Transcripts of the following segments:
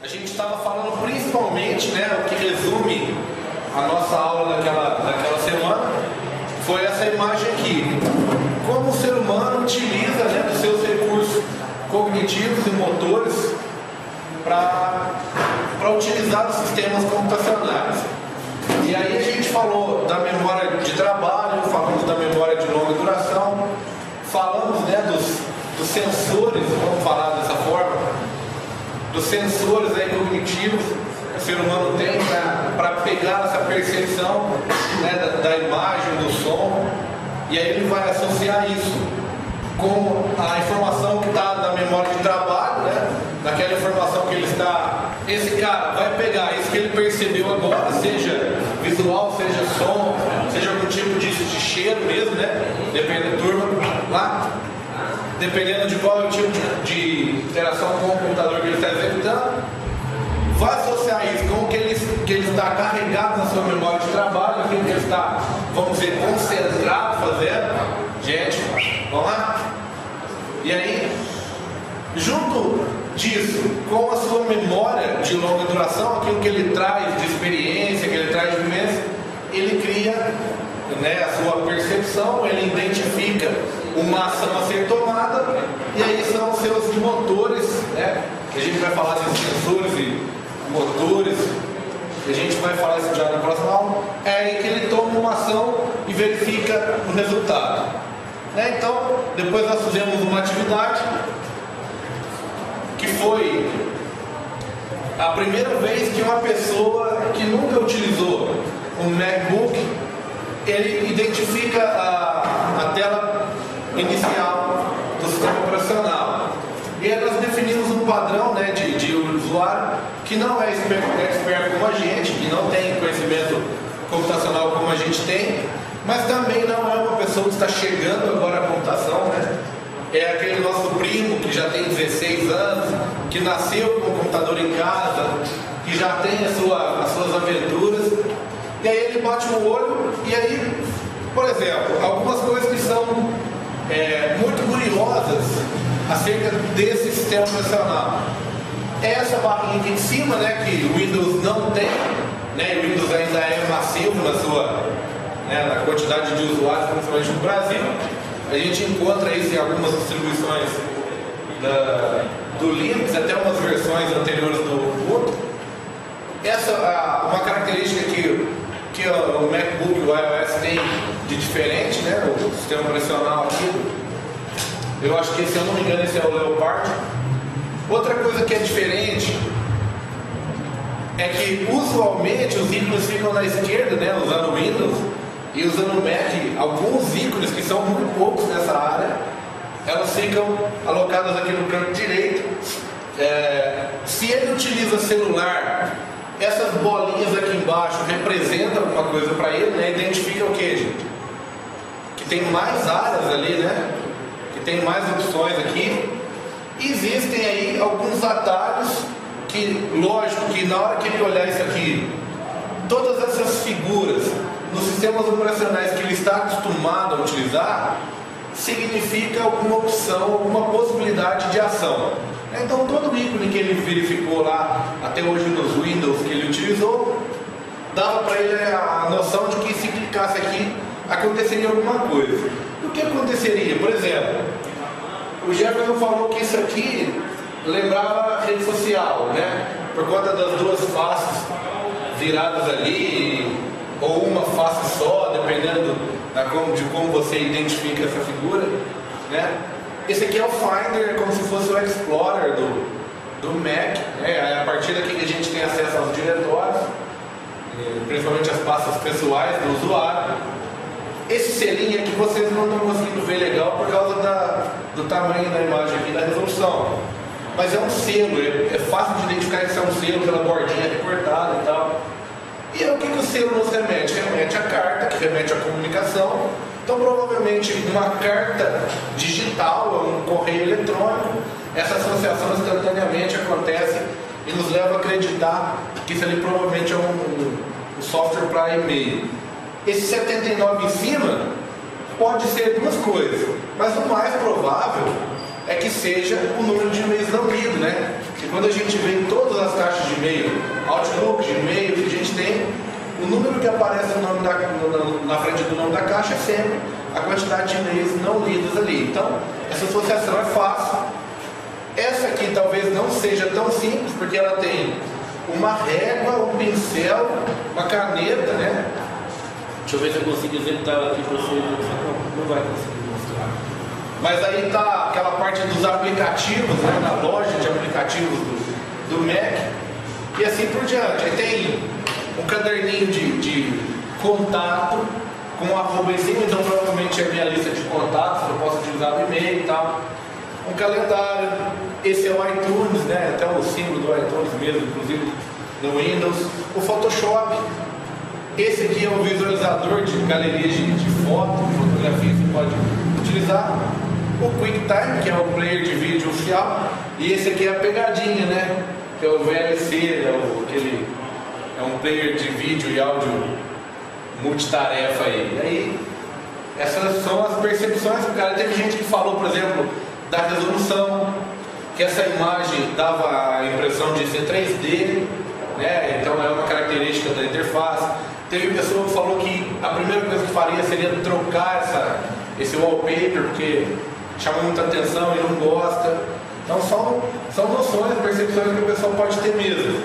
A gente estava falando principalmente, né, o que resume a nossa aula daquela semana, foi essa imagem aqui. Como o ser humano utiliza, né, dos seus recursos cognitivos e motores para utilizar os sistemas computacionais. E aí a gente falou da memória de trabalho, falamos da memória de longa duração, falamos, né, dos sensores, vamos falar dessa forma, dos sensores aí cognitivos que o ser humano tem para pegar essa percepção, né, da imagem, do som, e aí ele vai associar isso com a informação que está na memória de trabalho, né, daquela informação que ele está... Esse cara vai pegar isso que ele percebeu agora, seja visual, seja som, seja algum tipo de cheiro mesmo, né, dependendo da turma lá, dependendo de qual é o tipo de interação com o computador que ele está executando, vai associar isso com o que ele está carregado na sua memória de trabalho, aquilo que ele está, vamos dizer, concentrado fazendo. Gente, vamos lá? E aí, junto disso, com a sua memória de longa duração, aquilo que ele traz de experiência, que ele traz de vivência, ele cria, né, a sua percepção, ele identifica uma ação a ser tomada, e aí são os seus motores, né? A gente vai falar de sensores e motores, a gente vai falar isso já na próxima aula. É aí que ele toma uma ação e verifica o resultado, né? Então, depois nós fizemos uma atividade que foi a primeira vez que uma pessoa que nunca utilizou um MacBook, ele identifica a tela inicial do sistema operacional. E aí nós definimos um padrão, né, de usuário que não é expert como a gente, que não tem conhecimento computacional como a gente tem, mas também não é uma pessoa que está chegando agora à computação, né? É aquele nosso primo que já tem 16 anos, que nasceu com o computador em casa, que já tem as suas aventuras, e aí ele bate o olho, e aí, por exemplo, algumas coisas que são muito curiosas acerca desse sistema operacional. Essa barrinha aqui em cima, né, que o Windows não tem, né, o Windows ainda é massivo na sua, né, na quantidade de usuários, principalmente no Brasil. A gente encontra isso em algumas distribuições do Linux, até umas versões anteriores do Ubuntu. Uma característica que o MacBook, o iOS tem de diferente, né, o sistema operacional aqui, eu acho que, se eu não me engano, esse é o Leopard. Outra coisa que é diferente é que usualmente os ícones ficam na esquerda, né, usando o Windows, e usando o Mac, alguns ícones que são muito poucos nessa área, elas ficam alocadas aqui no canto direito. Se ele utiliza celular, essas bolinhas aqui embaixo representam alguma coisa para ele, né? Identifica o que, gente? Que tem mais áreas ali, né? Que tem mais opções aqui. Existem aí alguns atalhos que, lógico, que na hora que ele olhar isso aqui, todas essas figuras nos sistemas operacionais que ele está acostumado a utilizar, significa alguma opção, alguma possibilidade de ação. Então, todo ícone que ele verificou lá, até hoje nos Windows que ele utilizou, dava para ele a noção de que, se clicasse aqui, aconteceria alguma coisa. O que aconteceria? Por exemplo, o Jefferson falou que isso aqui lembrava a rede social, né? Por conta das duas faces viradas ali, ou uma face só, dependendo de como você identifica essa figura, né? Esse aqui é o Finder, como se fosse o Explorer do Mac, né? É a partir daqui que a gente tem acesso aos diretórios, principalmente as pastas pessoais do usuário. Esse selinho aqui vocês não estão conseguindo ver legal por causa do tamanho da imagem aqui, da resolução. Mas é um selo, é fácil de identificar que isso é um selo pela bordinha recortada e tal. E o que o selo nos remete? Remete à carta, que remete à comunicação. Então, provavelmente, uma carta digital, um correio eletrônico, essa associação instantaneamente acontece e nos leva a acreditar que isso ali provavelmente é um software para e-mail. Esse 79 em cima pode ser duas coisas, mas o mais provável é que seja o número de e-mails não lido, né? que quando a gente vê em todas as caixas de e-mail, Outlook, Gmail, que a gente tem, o número que aparece na frente do nome da caixa é sempre a quantidade de e-mails não lidos ali. Então, essa associação é fácil. Essa aqui talvez não seja tão simples, porque ela tem uma régua, um pincel, uma caneta, né? Deixa eu ver se eu consigo executar aqui para você. Não vai conseguir mostrar. Mas aí está aquela parte dos aplicativos, né? Na loja de aplicativos do Mac. E assim por diante. Aí tem um caderninho de contato com um arrobazinho, então provavelmente é a minha lista de contatos, eu posso utilizar no e-mail e tal. Um calendário, esse é o iTunes, né? Até o símbolo do iTunes mesmo, inclusive no Windows. O Photoshop, esse aqui é o visualizador de galerias de foto, de fotografia que você pode utilizar. O QuickTime, que é o player de vídeo oficial, e esse aqui é a pegadinha, né? Que é o VLC, é um player de vídeo e áudio multitarefa aí. E aí, essas são as percepções. Cara, teve gente que falou, por exemplo, da resolução, que essa imagem dava a impressão de ser 3D, né? Então é uma característica da interface. Teve pessoa que falou que a primeira coisa que faria seria trocar esse wallpaper, porque chama muita atenção e não gosta. Então são noções, percepções que o pessoal pode ter mesmo.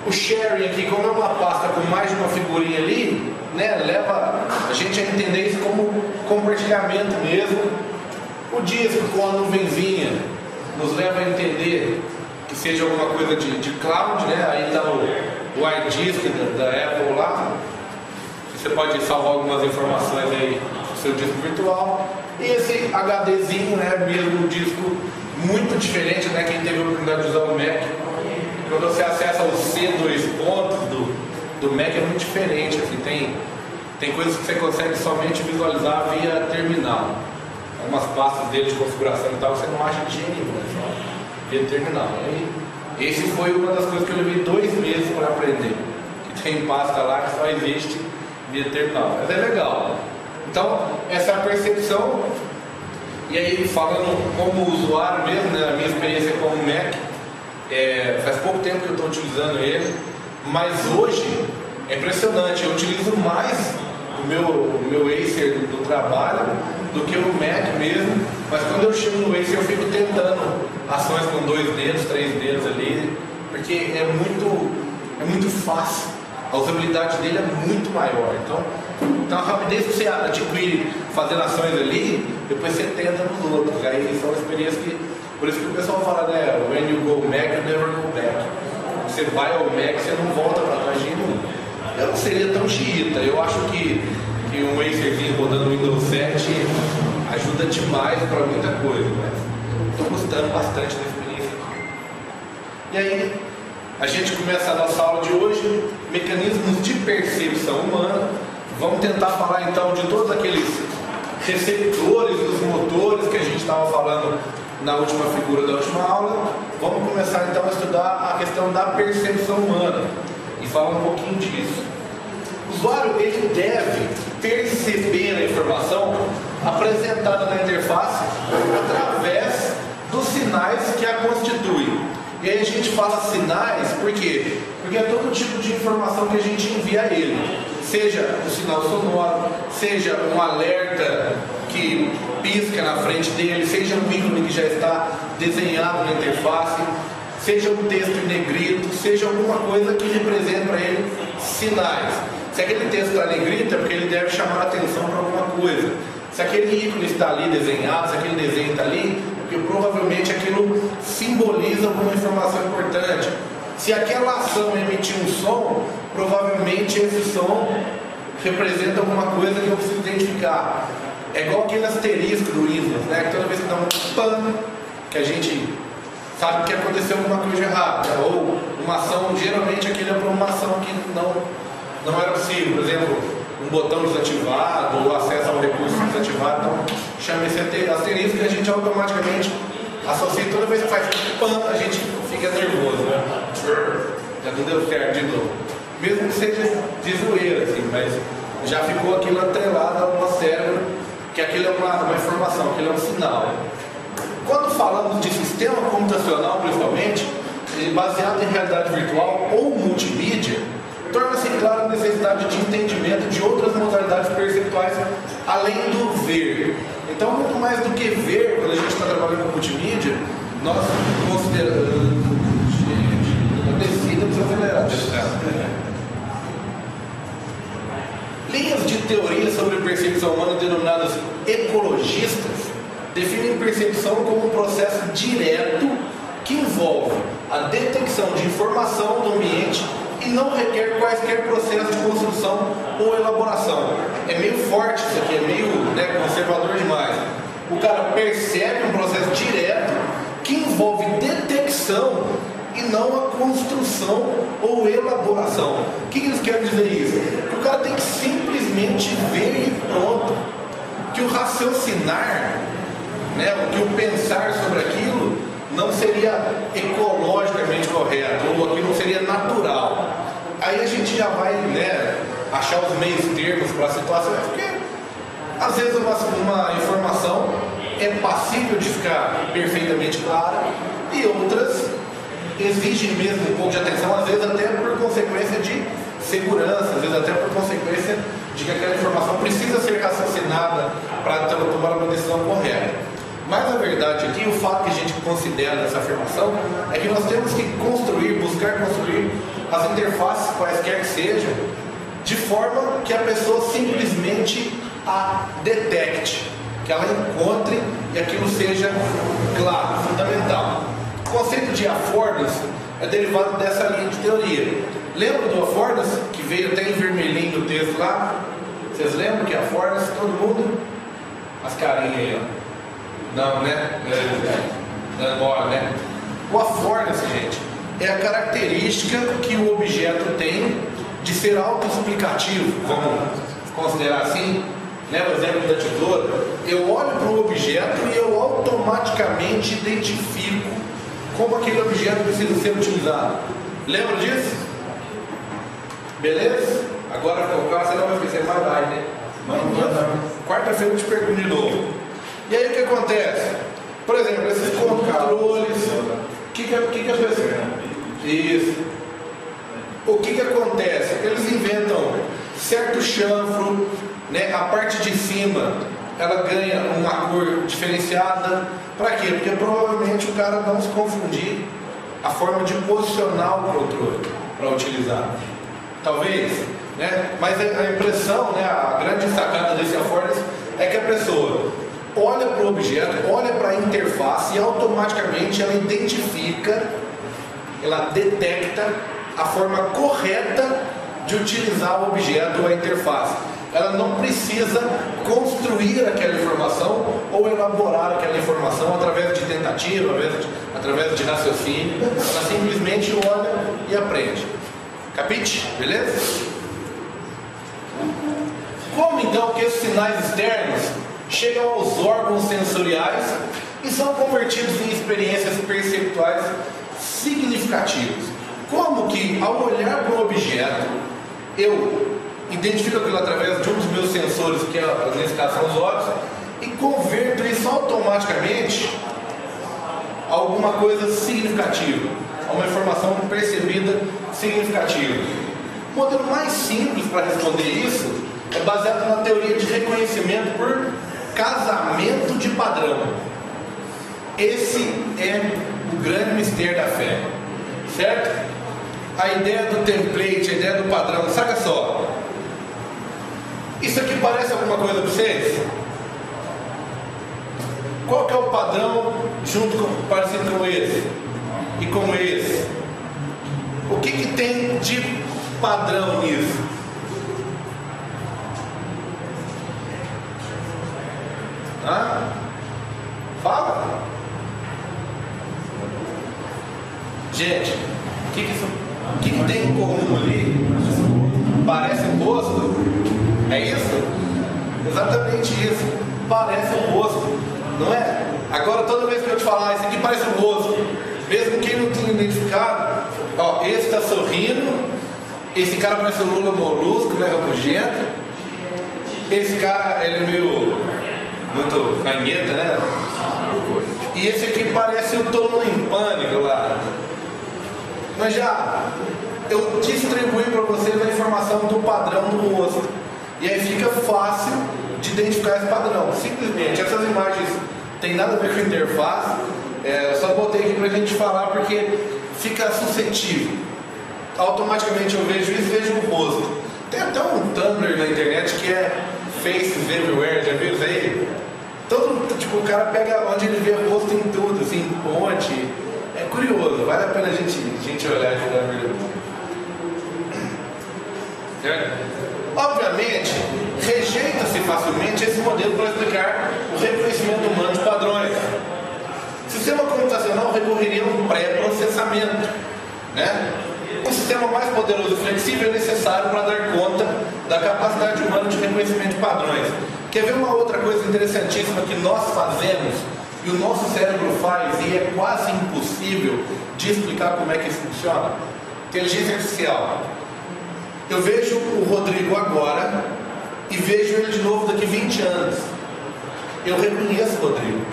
O sharing aqui, como é uma pasta com mais de uma figurinha ali, né, leva a gente a entender isso como compartilhamento mesmo. O disco com a nuvenzinha nos leva a entender que seja alguma coisa de cloud, né? Aí está o iDisk da Apple lá, você pode salvar algumas informações aí no seu disco virtual. E esse HDzinho, né, mesmo um disco muito diferente, né? Quem teve a oportunidade de usar o Mac, quando você acessa os C2 pontos do Mac é muito diferente, assim, tem coisas que você consegue somente visualizar via terminal. Algumas pastas dele de configuração e tal, você não acha de jeito nenhum, né? Só via terminal. E esse foi uma das coisas que eu levei 2 meses para aprender. Que tem pasta lá que só existe via terminal. Mas é legal. Então, essa é a percepção. E aí, falando como usuário mesmo, né, a minha experiência com o Mac, faz pouco tempo que eu estou utilizando ele, mas hoje é impressionante, eu utilizo mais o meu Acer do trabalho do que o Mac mesmo, mas quando eu chego no Acer eu fico tentando ações com 2 dedos, 3 dedos ali, porque é muito fácil, a usabilidade dele é muito maior. Então a rapidez que você adquire fazendo ações ali, depois você tenta nos outros. Aí são experiências que, por isso que o pessoal fala, né, when you go Mac, you never go back. Você vai ao Mac, você não volta para trás de nenhum. Eu não seria tão xiita, eu acho que um Acerzinho rodando Windows 7 ajuda demais para muita coisa, mas estou gostando bastante da experiência aqui. E aí, a gente começa a nossa aula de hoje, mecanismos de percepção humana. Vamos tentar falar então de todos aqueles receptores dos motores que a gente estava falando na última figura da última aula. Vamos começar então a estudar a questão da percepção humana e falar um pouquinho disso. O usuário ele deve perceber a informação apresentada na interface através dos sinais que a constituem. E aí a gente fala sinais, por quê? Porque é todo tipo de informação que a gente envia a ele. Seja um sinal sonoro, seja um alerta que pisca na frente dele, seja um ícone que já está desenhado na interface, seja um texto em negrito, seja alguma coisa que represente para ele sinais. Se aquele texto está em negrito é porque ele deve chamar a atenção para alguma coisa. Se aquele ícone está ali desenhado, se aquele desenho está ali, porque provavelmente aquilo simboliza alguma informação importante. Se aquela ação emitir um som, provavelmente esse som representa alguma coisa que eu preciso identificar. É igual aquele asterisco do Windows, né? Que toda vez que dá um PAN, que a gente sabe que aconteceu alguma coisa errada, ou uma ação, geralmente aquilo é para uma ação que não era possível. Por exemplo, um botão desativado, ou acesso ao recurso desativado. Então chama esse asterisco e a gente automaticamente associa. Toda vez que faz PAN, a gente fica nervoso, né? Já não deu certo de novo. Mesmo que seja de zoeira, assim, mas já ficou aquilo atrelado ao nosso cérebro, que aquilo é uma informação, aquilo é um sinal. Quando falamos de sistema computacional, principalmente, baseado em realidade virtual ou multimídia, torna-se clara a necessidade de entendimento de outras modalidades perceptuais além do ver. Então, muito mais do que ver, quando a gente está trabalhando com multimídia, nós consideramos... Gente, a descida precisa acelerar. Linhas de teoria sobre percepção humana denominadas ecologistas definem percepção como um processo direto que envolve a detecção de informação do ambiente e não requer quaisquer processos de construção ou elaboração. É meio forte isso aqui, é meio conservador demais. O cara percebe um processo direto que envolve detecção e não a construção ou elaboração. O que eles querem dizer isso? Que o cara tem que simplesmente ver e pronto. Que o raciocinar, que o pensar sobre aquilo não seria ecologicamente correto, ou aquilo não seria natural. Aí a gente já vai achar os meios termos para a situação, porque às vezes uma informação é passível de ficar perfeitamente clara e outras exigem mesmo um pouco de atenção, às vezes até por consequência de segurança, às vezes até por consequência de que aquela informação precisa ser raciocinada para tomar uma decisão correta. Mas a verdade aqui, o fato que a gente considera nessa afirmação é que nós temos que buscar construir as interfaces, quaisquer que sejam, de forma que a pessoa simplesmente a detecte, que ela encontre e aquilo seja claro, fundamental. O conceito de affordance é derivado dessa linha de teoria. Lembra do affordance, que veio até em vermelhinho no texto lá? Vocês lembram que affordance, todo mundo? As carinhas aí, ó. Não, né? O affordance, gente, é a característica que o objeto tem de ser autoexplicativo, vamos considerar assim, o exemplo da tesoura. Eu olho para o objeto e eu automaticamente identifico como aquele objeto precisa ser utilizado. Lembra disso? Beleza? Agora, você não vai esquecer mais tarde, né? Quarta-feira eu te pergunto de novo. E aí o que acontece? Por exemplo, esses controles, o que a pessoa... Isso. O que acontece? Eles inventam certo chanfro, a parte de cima ela ganha uma cor diferenciada. Para quê? Porque provavelmente o cara não se confundir a forma de posicionar o controle para utilizar. Talvez, mas a impressão, a grande sacada desse affordance é que a pessoa olha para o objeto, olha para a interface e automaticamente ela identifica, ela detecta a forma correta de utilizar o objeto ou a interface. Ela não precisa construir aquela informação ou elaborar aquela informação através de tentativa, através de raciocínio. Ela simplesmente olha e aprende. Capite? Beleza? Como então que esses sinais externos chegam aos órgãos sensoriais e são convertidos em experiências perceptuais significativas? Como que, ao olhar para o objeto, eu identifico aquilo através de um dos meus sensores, que nesse caso são os olhos, e converto isso automaticamente a alguma coisa significativa, a uma informação percebida significativa? O modelo mais simples para responder isso é baseado na teoria de reconhecimento por casamento de padrão. Esse é o grande mistério da fé, certo? A ideia do template, a ideia do padrão, saca só. Isso aqui parece alguma coisa para vocês? Qual que é o padrão parecido com esse? E com esse? O que tem de padrão nisso? Fala! Gente, o que tem em comum ali? Parece um rosto? É isso? Exatamente isso. Parece um rosto, não é? Agora toda vez que eu te falar, isso aqui parece um rosto, mesmo quem não tenha identificado, esse está sorrindo, esse cara parece um Lula molusco, rabugento, esse cara ele é meio muito canheta, né? E esse aqui parece o Todo Mundo em Pânico lá. Mas já eu distribuí para vocês a informação do padrão do rosto. E aí fica fácil de identificar esse padrão. Simplesmente, essas imagens tem nada a ver com interface. Eu só botei aqui para a gente falar porque fica suscetível. Automaticamente eu vejo isso e vejo o rosto. Tem até um Tumblr na internet que é Faces Everywhere, já viu isso aí? Tipo, o cara pega onde ele vê o rosto em tudo, assim, em ponte. É curioso, vale a pena a gente olhar esse Tumblr. Certo? Obviamente, rejeita-se facilmente esse modelo para explicar o reconhecimento humano de padrões. O sistema computacional recorreria a um pré-processamento, né? Um sistema mais poderoso e flexível é necessário para dar conta da capacidade humana de reconhecimento de padrões. Quer ver uma outra coisa interessantíssima que nós fazemos e o nosso cérebro faz e é quase impossível de explicar como é que isso funciona? Inteligência artificial. Eu vejo o Rodrigo agora e vejo ele de novo daqui 20 anos. Eu reconheço o Rodrigo.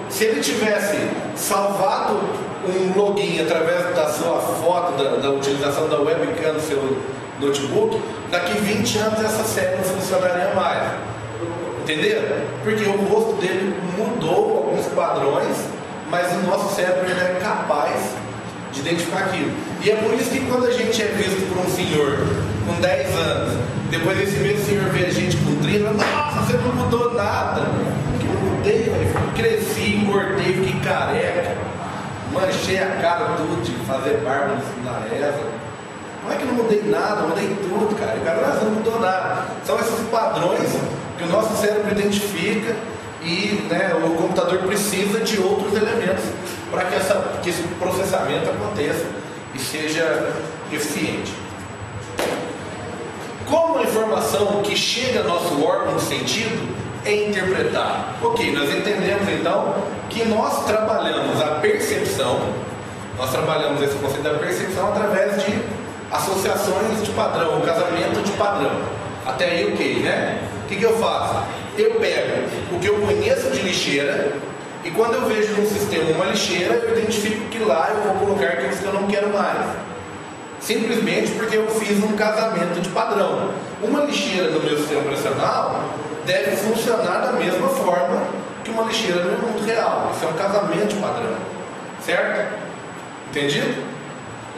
Se ele tivesse salvado um login através da sua foto, da utilização da webcam do seu notebook, daqui 20 anos essa série não funcionaria mais. Entenderam? Porque o rosto dele mudou alguns padrões, mas o nosso cérebro ele é capaz de identificar aquilo. E é por isso que quando a gente é visto por um senhor com 10 anos, depois esse mesmo senhor vê a gente com 30, nossa, você não mudou nada. Que eu mudei, velho. Cresci, engordei, fiquei careca, manchei a cara tudo de fazer barba na reza. Não é que eu não mudei nada, eu mudei tudo, cara. O cara não mudou nada. São esses padrões que o nosso cérebro identifica e, né, o computador precisa de outros elementos para que esse processamento aconteça e seja eficiente. Como a informação que chega ao nosso órgão de sentido é interpretada? Ok, nós entendemos então que nós trabalhamos a percepção, nós trabalhamos esse conceito da percepção através de associações de padrão, o casamento de padrão. Até aí ok, né? O que eu faço? Eu pego o que eu conheço de lixeira e quando eu vejo no sistema uma lixeira, eu identifico que lá eu vou colocar aqueles que eu não quero mais. Simplesmente porque eu fiz um casamento de padrão. Uma lixeira no meu sistema operacional deve funcionar da mesma forma que uma lixeira no mundo real. Isso é um casamento de padrão. Certo? Entendido?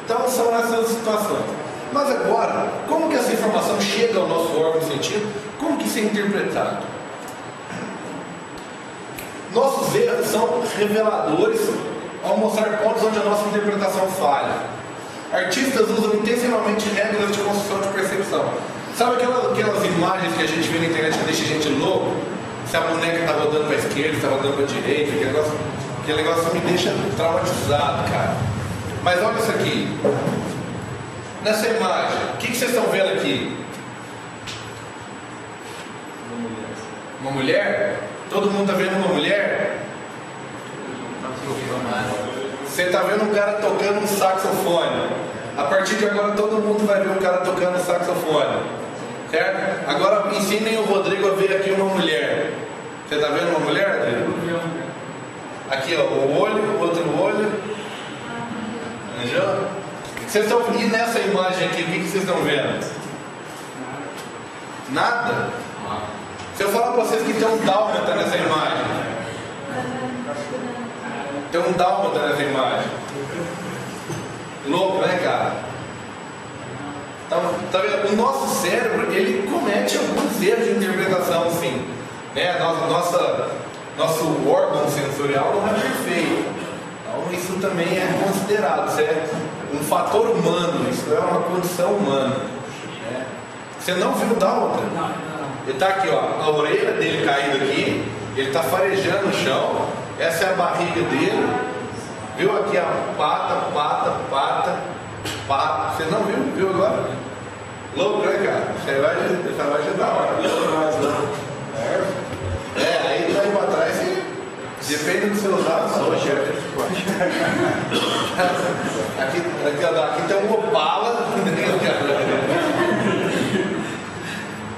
Então são essas situações. Mas agora, como que essa informação chega ao nosso órgão de sentido? Como que isso é interpretado? Nossos erros são reveladores ao mostrar pontos onde a nossa interpretação falha. Artistas usam intencionalmente regras de construção de percepção. Sabe aquelas imagens que a gente vê na internet que deixa a gente louco? Se a boneca está rodando para a esquerda, está rodando para a direita, aquele negócio me deixa traumatizado, cara. Mas olha isso aqui. Nessa imagem, o que vocês estão vendo aqui? Uma mulher? Todo mundo está vendo uma mulher? Você está vendo um cara tocando um saxofone. A partir de agora todo mundo vai ver um cara tocando um saxofone. Certo? Agora ensinem o Rodrigo a ver aqui uma mulher. Você está vendo uma mulher, Rodrigo? Aqui ó, o olho, o outro olho. Entendeu? E nessa imagem aqui, o que vocês estão vendo? Nada? Se eu falar para vocês que tem um dálmata nessa imagem. Tem um dálmata nessa imagem. Louco, né, cara? Então, tá vendo? O nosso cérebro, ele comete alguns erros de interpretação, sim. Né? Nosso órgão sensorial não é perfeito. Então, isso também é considerado, certo? Um fator humano, isso é uma condição humana. Né? Você não viu o dálmata? Ele está aqui, ó, a orelha dele caída aqui, ele está farejando no chão, essa é a barriga dele, viu aqui a pata. Você não viu? Viu agora? Louco, né, cara? Você vai ajudar a hora. Aí daí para trás, depende dos seus dados. Aqui tem um Opala.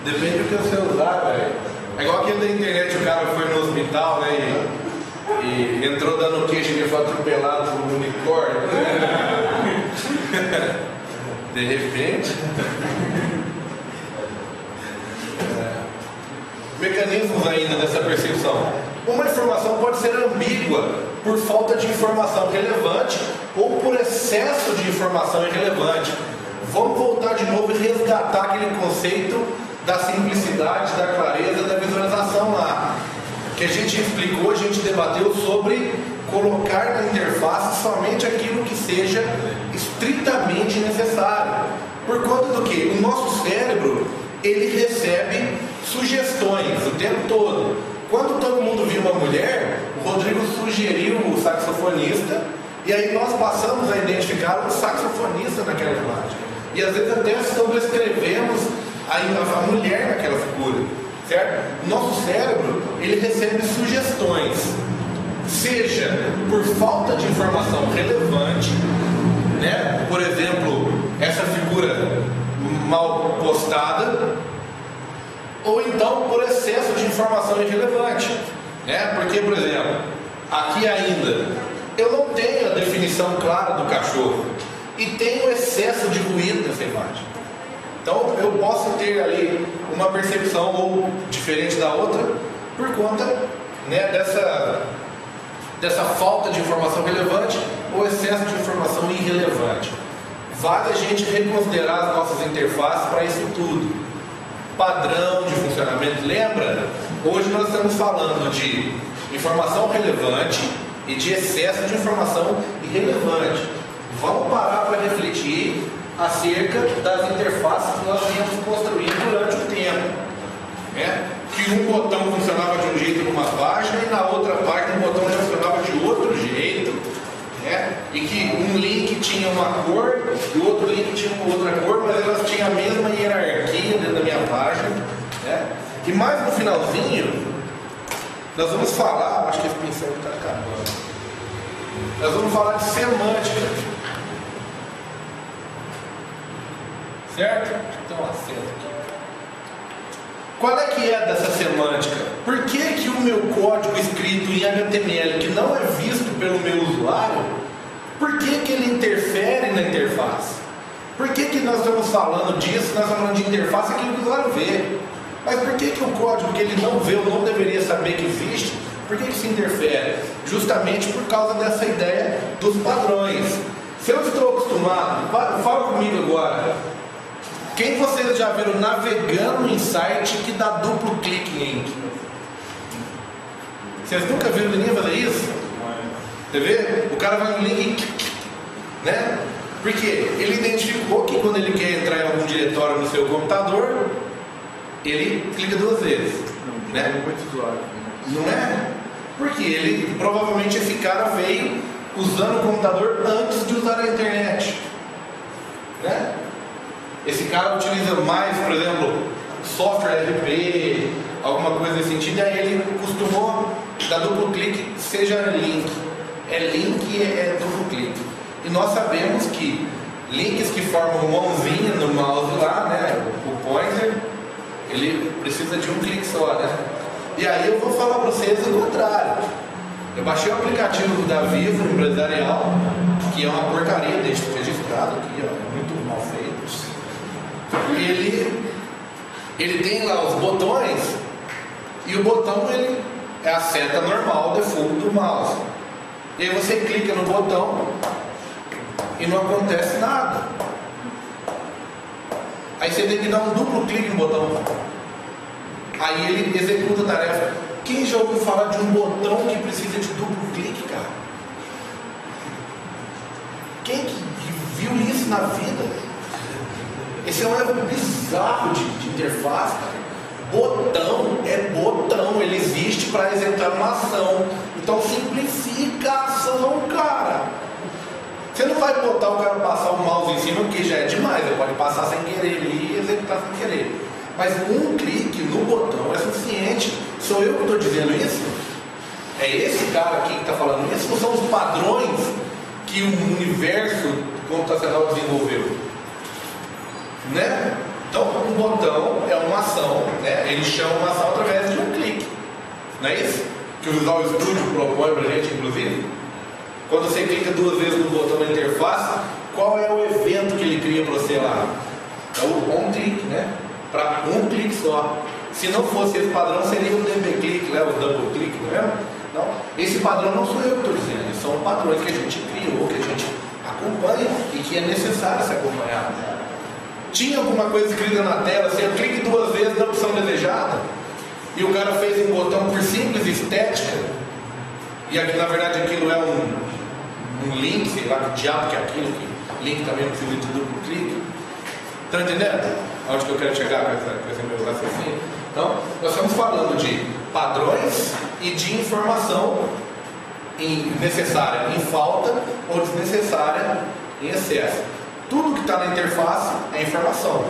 Depende do que você usar, velho. É igual aquele da internet, o cara foi no hospital, né? e entrou dando queixa de foi atropelado por um unicórnio. De repente. Mecanismos ainda dessa percepção. Uma informação pode ser ambígua por falta de informação relevante ou por excesso de informação irrelevante. Vamos voltar de novo e resgatar aquele conceito da simplicidade, da clareza, da visualização lá. Que a gente explicou, a gente debateu sobre colocar na interface somente aquilo que seja estritamente necessário. Por conta do que? O nosso cérebro, ele recebe sugestões o tempo todo. Quando todo mundo viu uma mulher, o Rodrigo sugeriu o saxofonista, e aí nós passamos a identificar o saxofonista naquela imagem. E às vezes até sobrescrevemos a mulher naquela figura, certo? Nosso cérebro, ele recebe sugestões, seja por falta de informação relevante, né? Por exemplo, essa figura mal postada, ou então por excesso de informação irrelevante, né? Porque, por exemplo, aqui ainda eu não tenho a definição clara do cachorro e tenho excesso de ruído nessa imagem. Então eu posso ter ali uma percepção ou diferente da outra por conta, né, dessa falta de informação relevante ou excesso de informação irrelevante. Vale a gente reconsiderar as nossas interfaces para isso tudo. Padrão de funcionamento, lembra? Hoje nós estamos falando de informação relevante e de excesso de informação irrelevante. Vamos parar para refletir acerca das interfaces que nós viemos construindo durante o tempo, né? Que um botão funcionava de um jeito numa página e na outra página um botão já funcionava de outro jeito, né? E que um link tinha uma cor e o outro link tinha uma outra cor, mas elas tinham a mesma hierarquia dentro da minha página, né? E mais no finalzinho nós vamos falar, acho que esse pincel está acabando, nós vamos falar de semântica. Certo? Deixa eu dar um acento aqui. Qual é que é dessa semântica? Por que o meu código escrito em HTML, que não é visto pelo meu usuário, por que ele interfere na interface? Por que nós estamos falando disso? Nós estamos falando de interface, aquilo que o usuário vê. Mas por que o código que ele não vê ou não deveria saber que existe, por que isso interfere? Justamente por causa dessa ideia dos padrões. Se eu estou acostumado, fala comigo agora. Quem vocês já viram navegando em site que dá duplo clique em link? Vocês nunca viram ninguém fazer isso? Você vê? O cara vai no link, né? Porque ele identificou que quando ele quer entrar em algum diretório no seu computador, ele clica duas vezes, né? Não é? Porque ele, provavelmente esse cara veio usando o computador antes de usar a internet, né? Esse cara utiliza mais, por exemplo, software RP, alguma coisa nesse sentido, e aí ele costumou dar duplo clique, seja link. É link, é duplo clique. E nós sabemos que links que formam mãozinha no mouse lá, né, o pointer, ele precisa de um clique só, né? E aí eu vou falar para vocês o contrário. Eu baixei o aplicativo da Vivo Empresarial, que é uma porcaria, deixa registrado aqui, ó, muito mal feito. Ele tem lá os botões, e o botão ele é a seta normal, default do mouse. E aí você clica no botão e não acontece nada. Aí você tem que dar um duplo clique no botão. Aí ele executa a tarefa. Quem já ouviu falar de um botão que precisa de duplo clique, cara? Quem que viu isso na vida? Esse é um erro bizarro de interface, cara. Botão é botão, ele existe para executar uma ação. Então simplifica a ação, cara. Você não vai botar o cara passar o mouse em cima, porque já é demais. Ele pode passar sem querer ali e executar sem querer. Mas um clique no botão é suficiente. Sou eu que estou dizendo isso? É esse cara aqui que está falando isso? Ou são os padrões que o universo computacional desenvolveu? Né? Então, um botão é uma ação, né? Ele chama uma ação através de um clique, não é isso? que o Visual Studio propõe para a gente, inclusive. Quando você clica 2 vezes no botão da interface, qual é o evento que ele cria para você lá? É o on-click, né? Para um clique só. Se não fosse esse padrão, seria o DB-click, né? O double-click, não é? Não. Esse padrão não sou eu que estou dizendo, são padrões que a gente criou, que a gente acompanha e que é necessário se acompanhar. Tinha alguma coisa escrita na tela, você clica 2 vezes na opção desejada, e o cara fez um botão por simples estética, e aqui, na verdade aquilo é um link, sei lá que diabo que é aquilo, que link também não precisa de duplo clique. Estão entendendo? Onde que eu quero chegar com esse meu raciocínio? Então, nós estamos falando de padrões e de informação necessária em falta ou desnecessária em excesso. Tudo que está na interface é informação,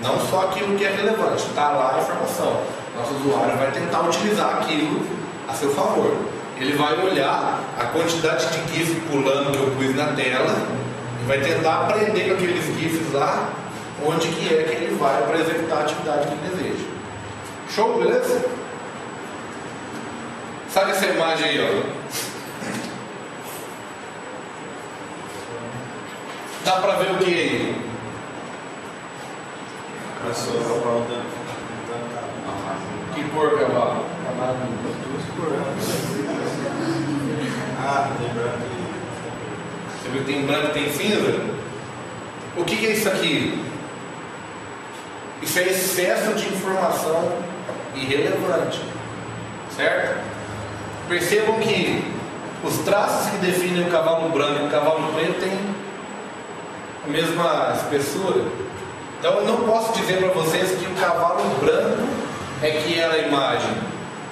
não só aquilo que é relevante, está lá a informação. Nosso usuário vai tentar utilizar aquilo a seu favor. Ele vai olhar a quantidade de GIFs pulando que eu pus na tela e vai tentar aprender com aqueles GIFs lá onde que é que ele vai para executar a atividade que ele deseja. Show, beleza? Sabe essa imagem aí, ó? Dá pra ver o que aí? Que cor, cavalo? Tem branco Você viu que tem branco e tem cinza? O que é isso aqui? Isso é excesso de informação irrelevante, certo? Percebam que os traços que definem o cavalo branco e o cavalo preto têm a mesma espessura. Então eu não posso dizer para vocês que o cavalo branco é que era a imagem,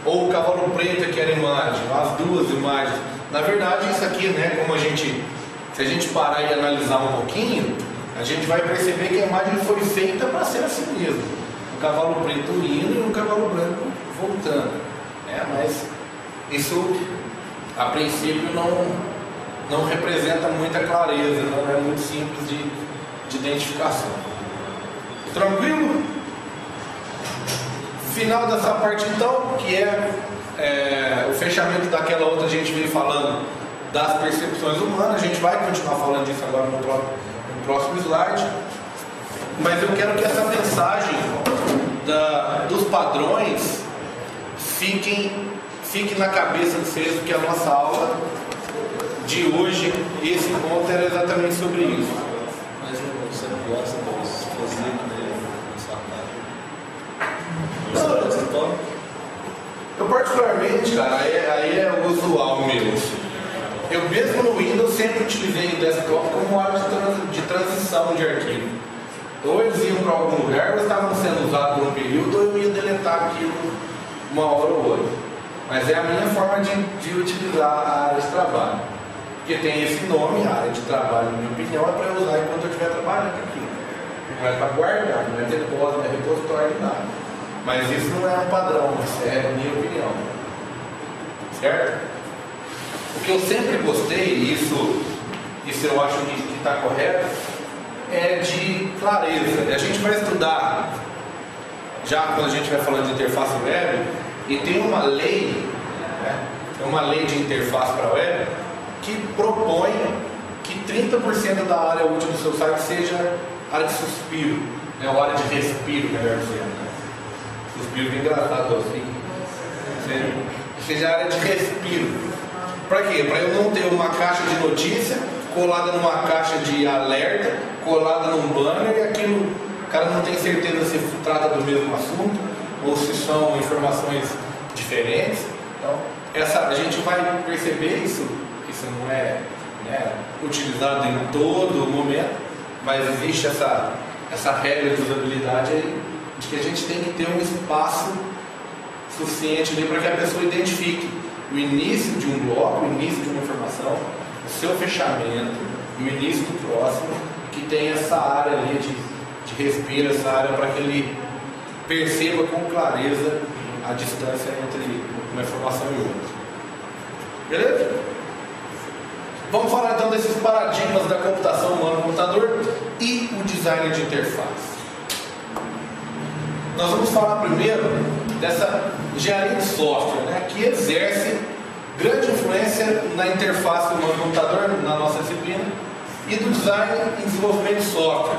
ou o cavalo preto é que era a imagem, as duas imagens. Na verdade isso aqui, né, como se a gente parar e analisar um pouquinho, a gente vai perceber que a imagem foi feita para ser assim mesmo. O cavalo preto indo e o cavalo branco voltando. Mas isso, a princípio, não representa muita clareza, não é muito simples de identificação. Tranquilo? Final dessa parte então, que é o fechamento daquela outra, a gente veio falando das percepções humanas. A gente vai continuar falando disso agora no próximo slide, mas eu quero que essa mensagem dos padrões fique na cabeça de vocês, porque a nossa aula de hoje, esse ponto era exatamente sobre isso. Mas você não gosta dos fuzis dele? Eu particularmente, cara, aí é usual meu. Eu mesmo no Windows sempre utilizei o desktop como área de transição de arquivo. Ou eles iam para algum lugar, ou estavam sendo usados por um período, ou eu ia deletar aquilo uma hora ou outra. Mas é a minha forma de utilizar a área de trabalho. Porque tem esse nome, a área de trabalho, na minha opinião, é para eu usar enquanto eu estiver trabalhando aqui. Não é para guardar, não é depósito, não é repositório, nada. Mas isso não é um padrão, isso é a minha opinião. Certo? O que eu sempre gostei, isso eu acho que está correto, é de clareza. A gente vai estudar, já quando a gente vai falando de interface web, e tem uma lei, é uma lei de interface para web, que propõe que 30% da área útil do seu site seja área de suspiro, ou área de respiro, melhor dizendo. Suspiro é engraçado assim. Seja área de respiro. Para quê? Para eu não ter uma caixa de notícia colada numa caixa de alerta, colada num banner, e aquilo, o cara não tem certeza se trata do mesmo assunto ou se são informações diferentes. Então, a gente vai perceber isso não é utilizado em todo momento, mas existe essa regra de usabilidade aí, de que a gente tem que ter um espaço suficiente para que a pessoa identifique o início de um bloco, o início de uma informação, o seu fechamento e o início do próximo, que tem essa área ali de respiro, essa área para que ele perceba com clareza a distância entre uma informação e outra. Beleza? Vamos falar então desses paradigmas da computação humano-computador e o design de interface. Nós vamos falar primeiro engenharia de software, né, que exerce grande influência na interface humano-computador, na nossa disciplina, e do design e desenvolvimento de software,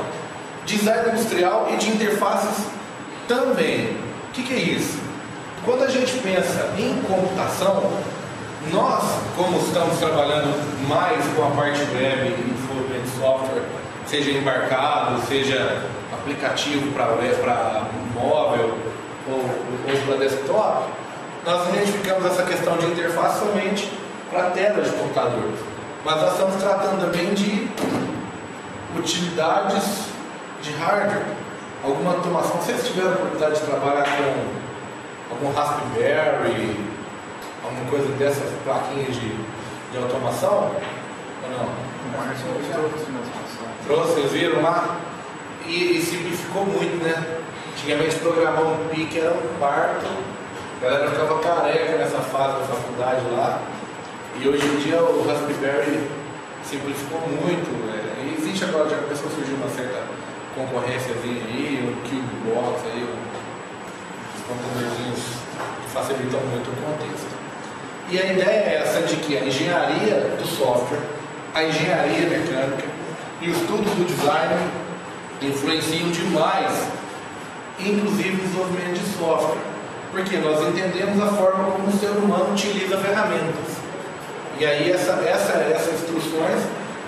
design industrial e de interfaces também. O que é isso? Quando a gente pensa em computação, nós, como estamos trabalhando mais com a parte web e desenvolvimento de software, seja embarcado, seja aplicativo para móvel ou para desktop, nós identificamos essa questão de interface somente para tela de computador. Mas nós estamos tratando também de utilidades de hardware, alguma automação. Vocês tiveram a oportunidade de trabalhar com algum Raspberry, alguma coisa dessas plaquinhas de automação? Ou não? Trouxe, vocês viram lá? E simplificou muito, né? Antigamente programar um pique era um parto, a galera ficava careca nessa fase da faculdade lá. E hoje em dia o Raspberry simplificou muito, né? E existe agora, já começou a surgir uma certa concorrênciazinha aí, um Cubebox aí, uns computadorzinhos que facilitam muito o contexto. E a ideia é essa de que a engenharia do software, a engenharia mecânica e o estudo do design influenciam demais, inclusive o desenvolvimento de software, porque nós entendemos a forma como o ser humano utiliza ferramentas. E aí essas instruções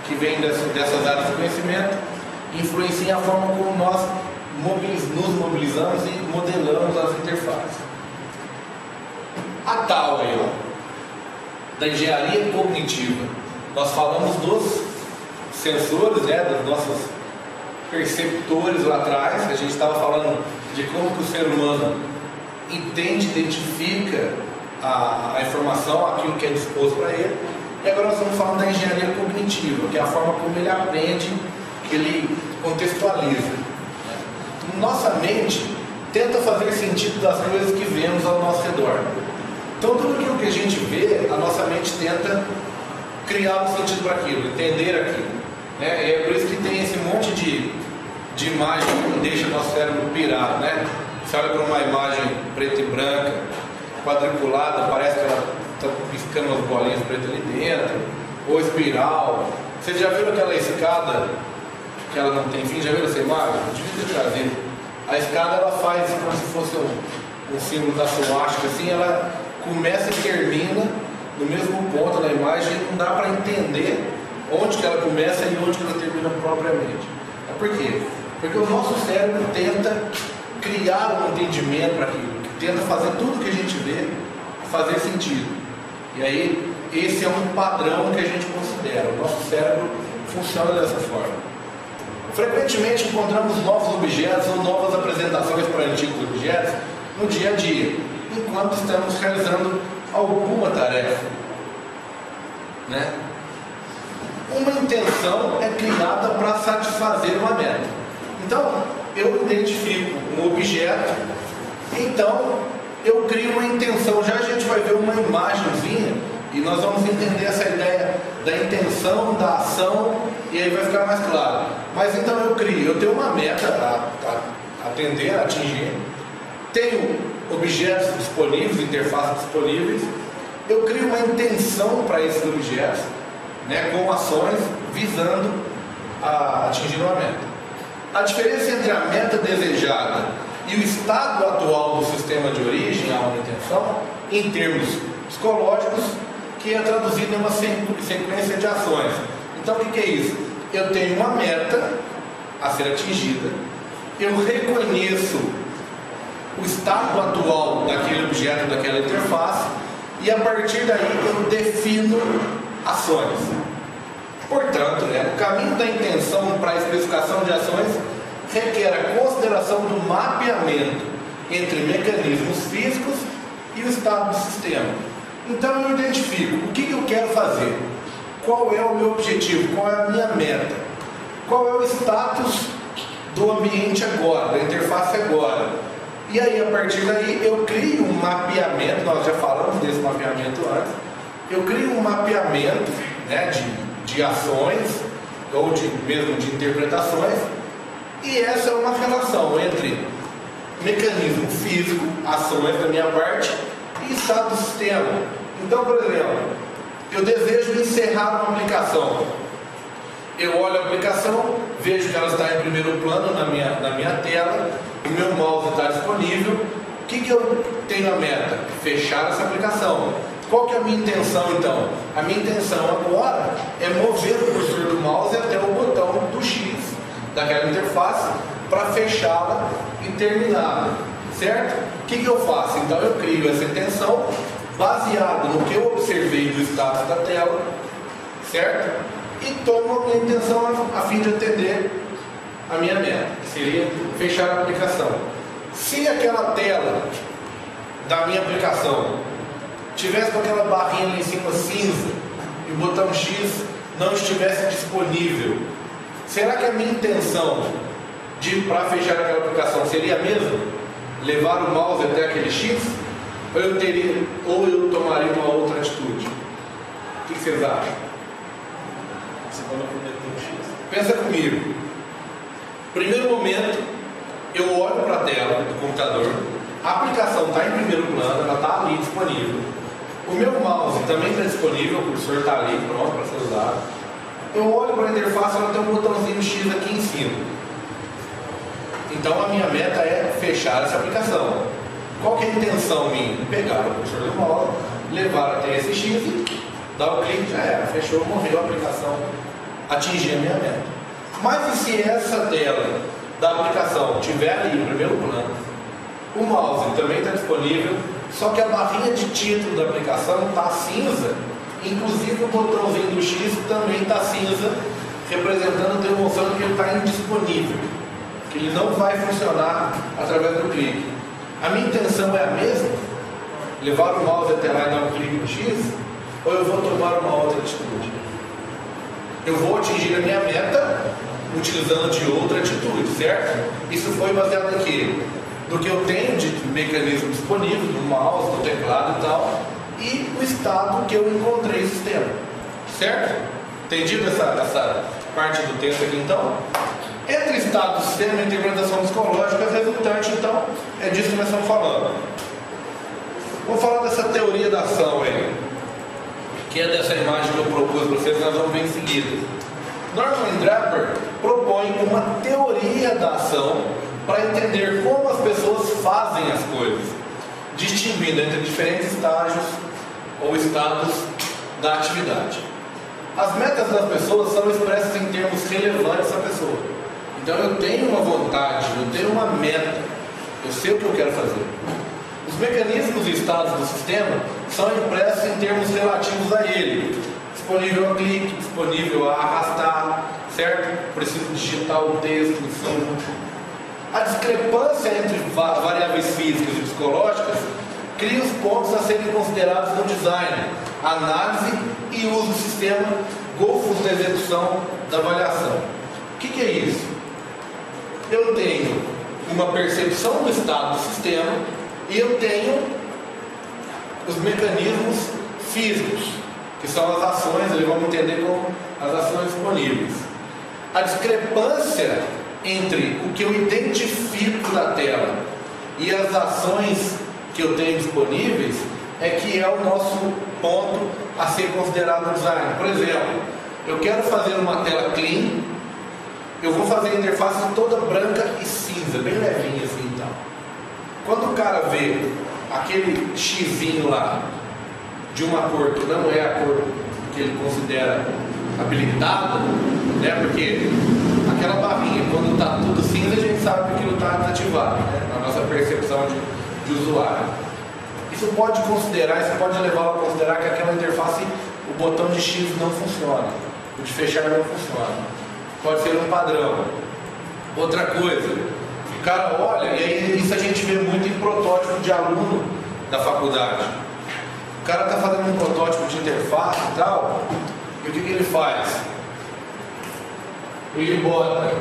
que vêm dessas áreas de conhecimento influenciam a forma como nós nos mobilizamos e modelamos as interfaces. A tal aí, ó, da engenharia cognitiva, nós falamos dos sensores, né, dos nossos perceptores lá atrás, a gente estava falando de como que o ser humano entende, identifica a informação, aquilo que é disposto para ele. E agora nós estamos falando da engenharia cognitiva, que é a forma como ele aprende, que ele contextualiza. Nossa mente tenta fazer sentido das coisas que vemos ao nosso redor. Então tudo aquilo que a gente vê, a nossa mente tenta criar um sentido para aquilo, entender aquilo, né? E é por isso que tem esse monte de imagem que deixa o nosso cérebro pirado, né? Você olha para uma imagem preta e branca, quadriculada, parece que ela está piscando umas bolinhas pretas ali dentro, ou espiral. Vocês já viram aquela escada que ela não tem fim? Já viram essa imagem? Eu devia ter trazido. A escada ela faz como se fosse um símbolo da suástica, assim, ela começa e termina no mesmo ponto na imagem, e não dá para entender onde que ela começa e onde que ela termina propriamente. Por quê? Porque o nosso cérebro tenta criar um entendimento para aquilo, tenta fazer tudo que a gente vê fazer sentido. E aí, esse é um padrão que a gente considera. O nosso cérebro funciona dessa forma. Frequentemente encontramos novos objetos ou novas apresentações para antigos objetos no dia a dia, enquanto estamos realizando alguma tarefa, né? Uma intenção é criada para satisfazer uma meta. Então, eu identifico um objeto, então eu crio uma intenção. Já a gente vai ver uma imagenzinha e nós vamos entender essa ideia da intenção, da ação, e aí vai ficar mais claro. Mas então eu tenho uma meta a atender, a atingir, tenho objetos disponíveis, interfaces disponíveis, eu crio uma intenção para esses objetos, né, com ações visando a atingir uma meta. A diferença entre a meta desejada e o estado atual do sistema de origem a uma intenção, em termos psicológicos, que é traduzido em uma sequência de ações. Então o que é isso? Eu tenho uma meta a ser atingida, eu reconheço o estado atual daquele objeto, daquela interface, e a partir daí eu defino ações. Portanto, o caminho da intenção para a especificação de ações requer a consideração do mapeamento entre mecanismos físicos e o estado do sistema. Então eu identifico o que eu quero fazer, qual é o meu objetivo, qual é a minha meta, qual é o status do ambiente agora, da interface agora. E aí, a partir daí, eu crio um mapeamento, nós já falamos desse mapeamento antes, eu crio um mapeamento, né, de ações, ou mesmo de interpretações, e essa é uma relação entre mecanismo físico, ações da minha parte, E estado do sistema. Então, por exemplo, eu desejo encerrar uma aplicação. Eu olho a aplicação, vejo que ela está em primeiro plano na minha tela, o meu mouse está disponível. O que eu tenho a meta? Fechar essa aplicação. Qual que é a minha intenção então? A minha intenção agora é mover o cursor do mouse até o botão do X daquela interface para fechá-la e terminá-la, certo? O que eu faço? Então eu crio essa intenção baseado no que eu observei do status da tela, certo? E tomo a minha intenção a fim de atender a minha meta, que seria fechar a aplicação. Se aquela tela da minha aplicação tivesse com aquela barrinha ali em cima cinza e o botão X não estivesse disponível, será que a minha intenção para fechar aquela aplicação seria a mesma? Levar o mouse até aquele X? Ou eu tomaria uma outra atitude? O que vocês acham? Você pode cometer um X. Pensa comigo. Primeiro momento, eu olho para a tela do computador, a aplicação está em primeiro plano, ela está ali disponível. O meu mouse também está disponível, o cursor está ali pronto para ser usado. Eu olho para a interface, ela tem um botãozinho X aqui em cima. Então a minha meta é fechar essa aplicação. Qual que é a intenção minha? Pegar o cursor do mouse, levar até esse X e dar o clique, já era, fechou, morreu a aplicação, atingi a minha meta. Mas e se essa tela da aplicação estiver ali em primeiro plano, o mouse também está disponível, só que a barrinha de título da aplicação está cinza, inclusive o botãozinho do X também está cinza, representando, demonstrando que ele está indisponível, que ele não vai funcionar através do clique. A minha intenção é a mesma? Levar o mouse até lá e dar um clique no X? Ou eu vou tomar uma outra atitude? Eu vou atingir a minha meta utilizando de outra atitude, certo? Isso foi baseado em quê? Do que eu tenho de mecanismo disponível, no mouse, no teclado e tal, e o estado que eu encontrei no sistema, certo? Entendido essa parte do texto aqui então? Entre estado do sistema e interpretação psicológica resultante, então, é disso que nós estamos falando. Vamos falar dessa teoria da ação aí, que é dessa imagem que eu propus para vocês, nós vamos ver em seguida. Norman Draper propõe uma teoria da ação para entender como as pessoas fazem as coisas, distinguindo entre diferentes estágios ou estados da atividade. As metas das pessoas são expressas em termos relevantes à pessoa. Então eu tenho uma vontade, eu tenho uma meta, eu sei o que eu quero fazer. Os mecanismos e estados do sistema são impressos em termos relativos a ele. Disponível a clique, disponível a arrastar, certo? Preciso digitar o texto em cima. A discrepância entre variáveis físicas e psicológicas cria os pontos a serem considerados no design, análise e uso do sistema, golfos da execução da avaliação. O que é isso? Eu tenho uma percepção do estado do sistema e eu tenho os mecanismos físicos, que são as ações, ali vamos entender como as ações disponíveis. A discrepância entre o que eu identifico da tela e as ações que eu tenho disponíveis é que é o nosso ponto a ser considerado no design. Por exemplo, eu quero fazer uma tela clean, eu vou fazer a interface toda branca e cinza, bem levinha assim e tal. Quando o cara vê aquele xizinho lá de uma cor que não é a cor que ele considera habilitada, né? Porque aquela barrinha, quando está tudo cinza, a gente sabe que aquilo está ativado, né? Na nossa percepção de usuário. Isso pode considerar, isso pode levá-lo a considerar que aquela interface, o botão de X não funciona, o de fechar não funciona. Pode ser um padrão. Outra coisa, o cara olha, e aí isso a gente vê muito em protótipo de aluno da faculdade. O cara está fazendo um protótipo de interface e tal, e o que ele faz? Ele bota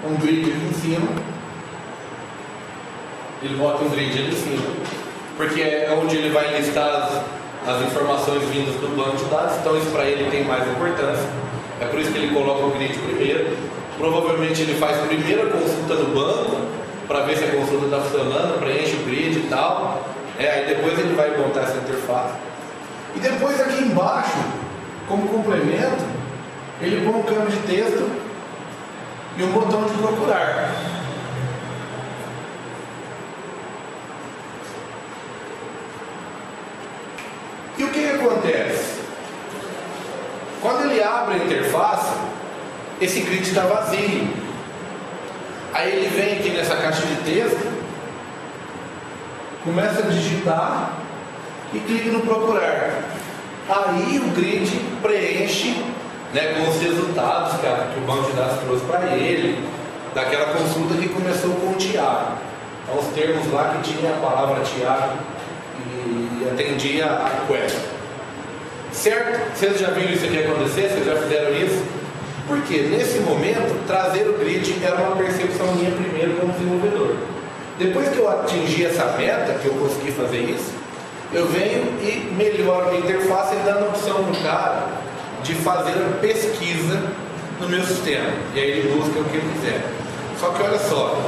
um grid aqui em cima, ele bota um grid ali em cima, porque é onde ele vai listar as informações vindas do banco de dados, então isso para ele tem mais importância, é por isso que ele coloca o grid primeiro. Provavelmente ele faz primeiro a consulta no banco para ver se a consulta está funcionando, preenche o grid e tal. Aí depois ele vai montar essa interface. E depois aqui embaixo, como complemento, ele põe um campo de texto e um botão de procurar. E o que acontece? Quando ele abre a interface, esse grid está vazio. Aí ele vem aqui nessa caixa de texto, começa a digitar e clica no procurar. Aí o grid preenche, né, com os resultados que o banco de dados trouxe para ele, daquela consulta que começou com o Tiago. Então, os termos lá que tinha a palavra Tiago e atendia a quest. Certo? Vocês já viram isso aqui acontecer? Vocês já fizeram isso? Porque nesse momento, trazer o grid era uma percepção minha primeiro como desenvolvedor. Depois que eu atingi essa meta, que eu consegui fazer isso, eu venho e melhoro a interface dando a opção para o cara de fazer a pesquisa no meu sistema. E aí ele busca o que ele quiser. Só que olha só,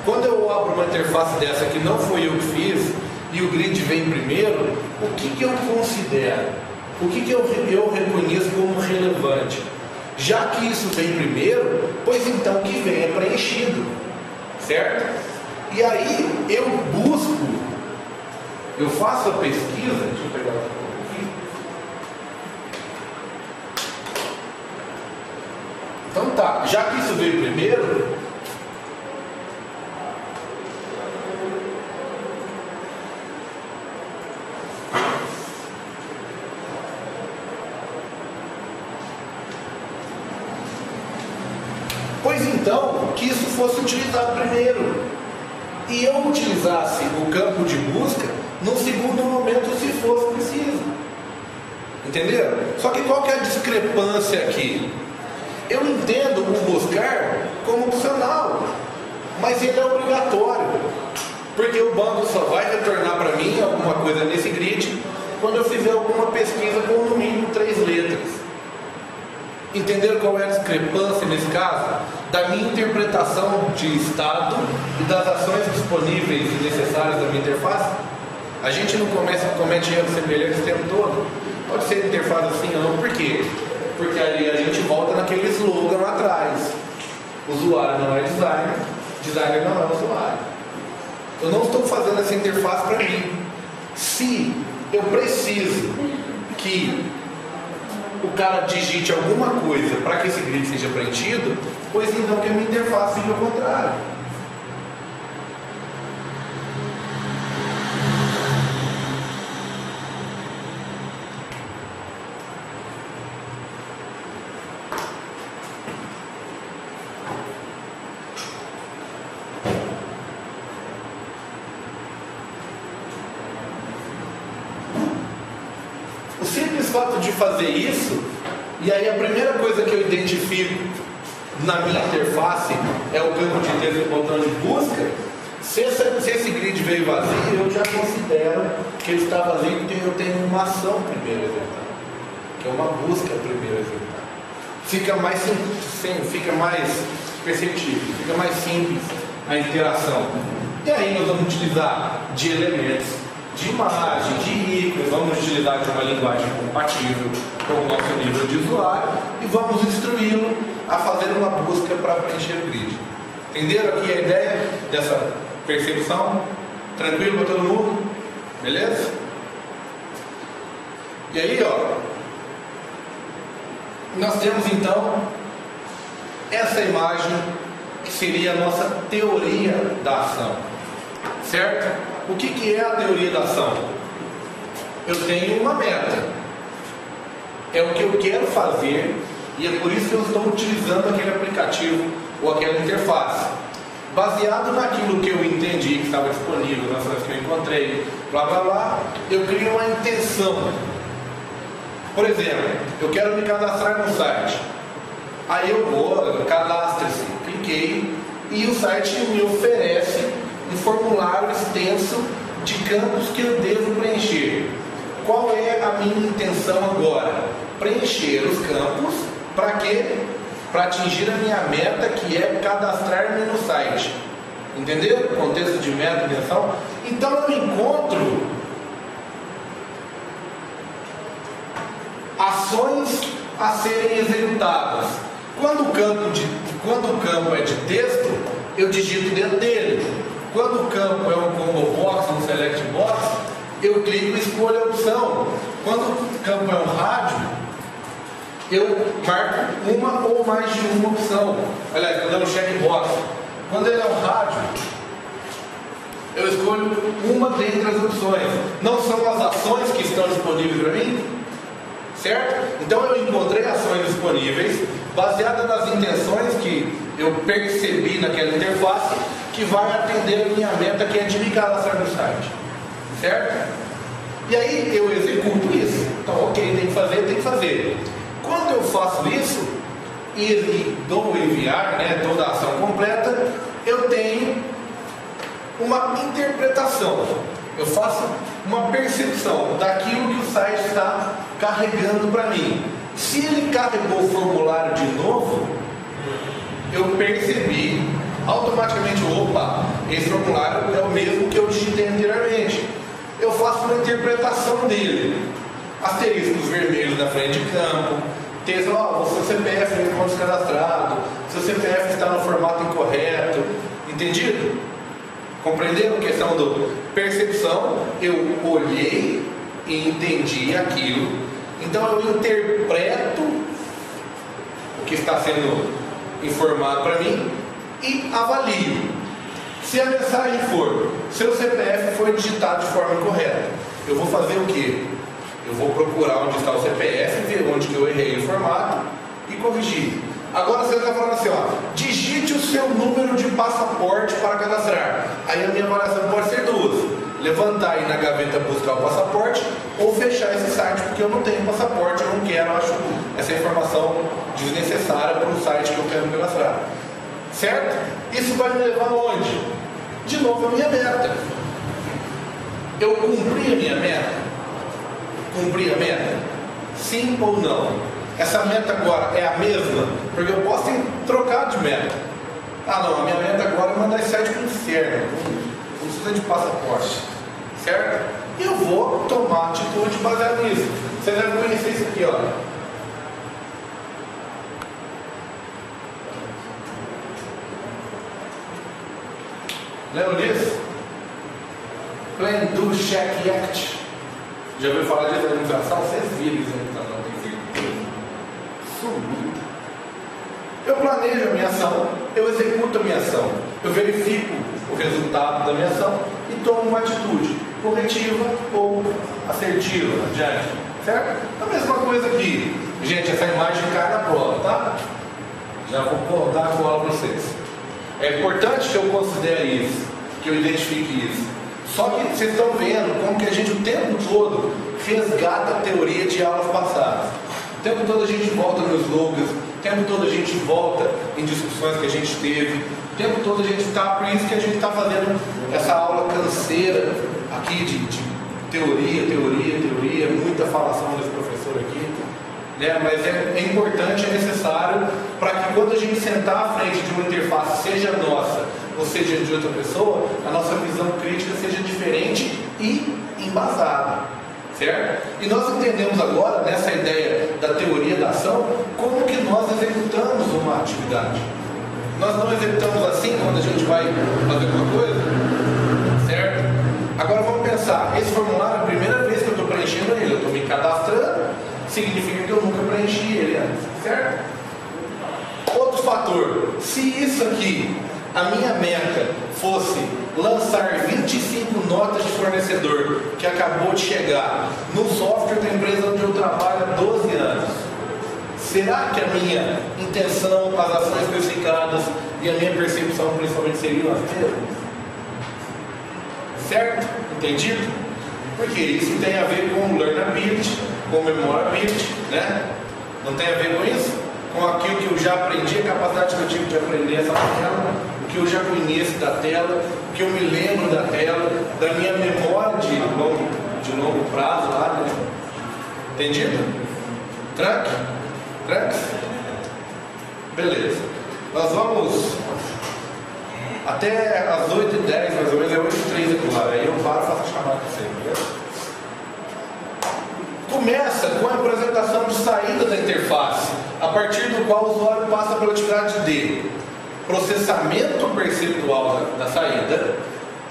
quando eu abro uma interface dessa que não foi eu que fiz, e o grid vem primeiro, o que eu considero? O que eu reconheço como relevante? Já que isso vem primeiro, pois então que venha preenchido, certo? E aí eu busco, eu faço a pesquisa, deixa eu pegar aqui. Então tá, já que isso veio primeiro, então que isso fosse utilizado primeiro e eu utilizasse o campo de busca no segundo momento se fosse preciso. Entenderam? Só que qual que é a discrepância aqui? Eu entendo o buscar como opcional, mas ele é obrigatório, porque o banco só vai retornar para mim alguma coisa nesse grid quando eu fizer alguma pesquisa com no mínimo 3 letras. Entenderam qual é a discrepância nesse caso? Da minha interpretação de estado e das ações disponíveis e necessárias da minha interface? A gente não comete erros semelhantes o tempo todo? Pode ser interface assim ou não. Por quê? Porque ali a gente volta naquele slogan lá atrás. Usuário não é designer, designer não é usuário. Eu não estou fazendo essa interface para mim. Se eu preciso que o cara digite alguma coisa para que esse grid seja preenchido, pois então que a minha interface seja o contrário. O simples fato de fazer isso, e aí a primeira coisa que eu identifico na minha interface é o campo de texto e o botão de busca. Se esse grid veio vazio, eu já considero que ele está vazio porque eu tenho uma ação primeiro executar, que é uma busca primeiro executar. Fica mais simples, fica mais perceptível, fica mais simples a interação. E aí nós vamos utilizar de elementos, de imagem, de ícones, vamos utilizar de uma linguagem compatível com o nosso nível de usuário e vamos instruí-lo a fazer uma busca para preencher o grid. Entenderam aqui a ideia dessa percepção? Tranquilo para todo mundo? Beleza? E aí, ó, nós temos então essa imagem que seria a nossa teoria da ação, certo? O que é a teoria da ação? Eu tenho uma meta, é o que eu quero fazer e é por isso que eu estou utilizando aquele aplicativo ou aquela interface. Baseado naquilo que eu entendi que estava disponível, nas coisas que eu encontrei, blá blá blá, eu crio uma intenção. Por exemplo, eu quero me cadastrar no site. Aí eu vou, cadastre-se, cliquei e o site me oferece um formulário extenso de campos que eu devo preencher. Qual é a minha intenção agora? Preencher os campos para quê? Para atingir a minha meta, que é cadastrar-me no site. Entendeu? Contexto de meta, dimensão. Então eu encontro ações a serem executadas. Quando o campo é de texto, eu digito dentro dele. Quando o campo é um combo box, um select box, eu clico e escolho a opção. Quando o campo é um rádio, eu marco uma ou mais de uma opção. Aliás, quando é um checkbox. Quando ele é um rádio, eu escolho uma dentre as opções. Não são as ações que estão disponíveis para mim? Certo? Então eu encontrei ações disponíveis baseadas nas intenções que eu percebi naquela interface, que vai atender a minha meta, que é de me cadastrar no site. Certo? E aí eu executo isso. Então, ok, tem que fazer. Quando eu faço isso e dou enviar, né, toda a ação completa, eu tenho uma interpretação. Eu faço uma percepção daquilo que o site está carregando para mim. Se ele carregou o formulário de novo, eu percebi automaticamente, opa, esse formulário é o mesmo que eu digitei anteriormente. Eu faço uma interpretação dele. Asteriscos vermelhos na frente de campo, texto, o seu CPF não encontra cadastrado, seu CPF está no formato incorreto. Entendido? Compreenderam a questão do percepção? Eu olhei e entendi aquilo. Então eu interpreto o que está sendo informado para mim e avalio. Se a mensagem for, seu CPF foi digitado de forma incorreta, eu vou fazer o quê? Eu vou procurar onde está o CPF, ver onde que eu errei o formato e corrigir. Agora você está falando assim, digite o seu número de passaporte para cadastrar. Aí a minha avaliação pode ser duas: levantar aí na gaveta, buscar o passaporte, ou fechar esse site porque eu não tenho passaporte, eu não quero, acho essa informação desnecessária para o site que eu quero cadastrar. Certo? Isso vai me levar aonde? De novo a minha meta. Eu cumpri a minha meta? Cumpri a meta? Sim ou não? Essa meta agora é a mesma? Porque eu posso trocar de meta. Não, a minha meta agora é mandar esse site para o inferno. Não precisa de passaporte. Certo? E eu vou tomar atitude baseada nisso. Vocês devem conhecer isso aqui, Lembra disso? Plan, Do, Check, Act. Já ouviu falar de organização? Vocês viram isso aí, não tem certeza. Sumido. Eu planejo a minha ação, eu executo a minha ação, eu verifico o resultado da minha ação e tomo uma atitude corretiva ou assertiva adiante. Certo? A mesma coisa aqui. Gente, essa imagem cai na prova, tá? Já vou dar a cola para vocês. É importante que eu considere isso, que eu identifique isso. Só que vocês estão vendo como que a gente o tempo todo resgata a teoria de aulas passadas. O tempo todo a gente volta nos slogans, o tempo todo a gente volta em discussões que a gente teve, o tempo todo a gente está, por isso que a gente está fazendo essa aula canseira aqui de teoria, muita falação desse professor aqui. Né? Mas é importante, é necessário para que quando a gente sentar à frente de uma interface, seja nossa ou seja de outra pessoa, a nossa visão crítica seja diferente e embasada, certo? E nós entendemos agora, nessa ideia da teoria da ação, como que nós executamos uma atividade. Nós não executamos assim quando a gente vai fazer alguma coisa, certo? Agora vamos pensar, esse formulário, a primeira vez que eu estou preenchendo ele, eu estou me cadastrando, significa que eu nunca preenchi ele antes, certo? Outro fator, se isso aqui, a minha meta fosse lançar 25 notas de fornecedor que acabou de chegar no software da empresa onde eu trabalho há 12 anos, será que a minha intenção, as ações especificadas e a minha percepção principalmente seriam as mesmas? Certo? Entendido? Porque isso tem a ver com learnability, com memorability, né? Não tem a ver com isso? Com aquilo que eu já aprendi, a capacidade que eu tive de aprender essa tela, o que eu já conheço da tela, o que eu me lembro da tela, da minha memória de longo prazo lá, né? Entendido? Tranque? Beleza. Nós vamos até as 8h10, mais ou menos, é 8h03 aqui lá. Aí eu paro e faço a chamada para você, beleza? Começa com a apresentação de saída da interface, a partir do qual o usuário passa pela atividade de processamento perceptual da saída,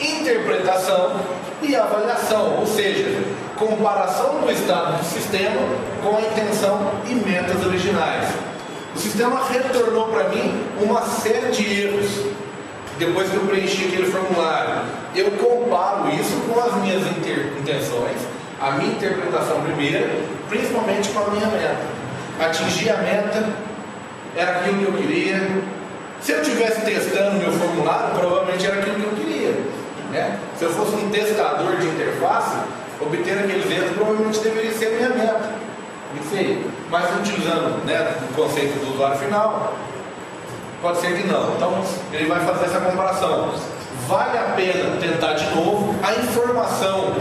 interpretação e avaliação, ou seja, comparação do estado do sistema com a intenção e metas originais. O sistema retornou para mim uma série de erros depois que eu preenchi aquele formulário. Eu comparo isso com as minhas intenções, a minha interpretação primeira, principalmente com a minha meta. Atingir a meta era aquilo que eu queria. Se eu estivesse testando meu formulário, provavelmente era aquilo que eu queria, né? Se eu fosse um testador de interface, obter aqueles erros provavelmente deveria ser a minha meta. Isso aí. Mas utilizando, né, o conceito do usuário final, pode ser que não. Então ele vai fazer essa comparação. Vale a pena tentar de novo a informação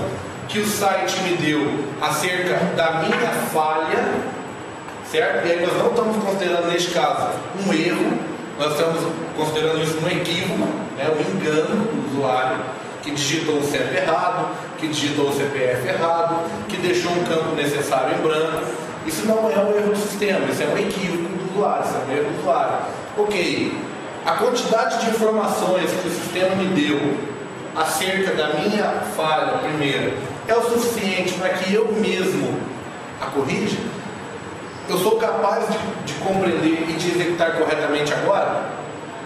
que o site me deu acerca da minha falha, certo? E aí nós não estamos considerando neste caso um erro, nós estamos considerando isso um equívoco, né, um engano do usuário que digitou o CEP errado, que digitou o CPF errado, que deixou um campo necessário em branco. Isso não é um erro do sistema, isso é um equívoco do usuário, isso é um erro do usuário. Ok, a quantidade de informações que o sistema me deu acerca da minha falha primeira é o suficiente para que eu mesmo a corrija? Eu sou capaz de compreender e de executar corretamente agora?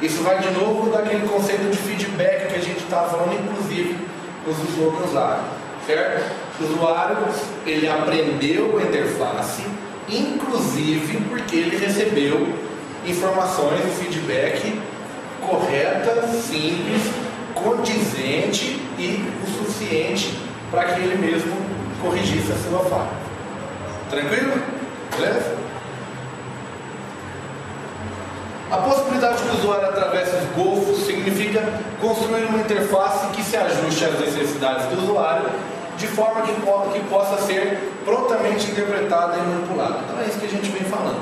Isso vai de novo daquele conceito de feedback que a gente está falando, inclusive, nos do usuário, certo? O usuário, ele aprendeu a interface, inclusive porque ele recebeu informações e feedback correta, simples, condizente e o suficiente para que ele mesmo corrigisse a sua falha. Tranquilo? Beleza? A possibilidade que o usuário atravesse os golfos significa construir uma interface que se ajuste às necessidades do usuário de forma que possa ser prontamente interpretada e manipulada. Então é isso que a gente vem falando.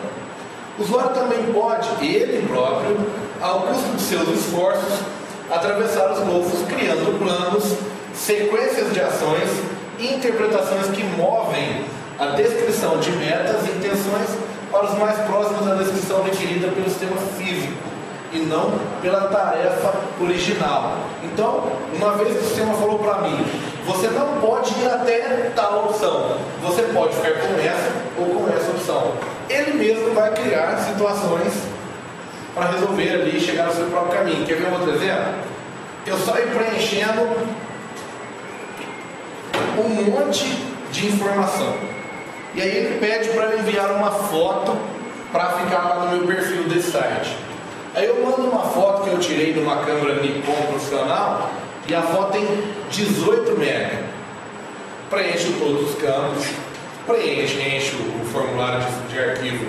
O usuário também pode, ele próprio, ao custo de seus esforços, atravessar os golfos criando planos, sequências de ações e interpretações que movem a descrição de metas e intenções para os mais próximos da descrição requerida pelo sistema físico e não pela tarefa original. Então, uma vez que o sistema falou para mim, você não pode ir até tal opção, você pode ficar com essa ou com essa opção. Ele mesmo vai criar situações para resolver ali e chegar no seu próprio caminho. Quer ver um outro exemplo? Eu saio preenchendo um monte de informação. E aí ele pede para eu enviar uma foto para ficar lá no meu perfil desse site. Aí eu mando uma foto que eu tirei de uma câmera Nikon profissional e a foto tem 18 MB. Preencho todos os campos, encho o formulário de arquivo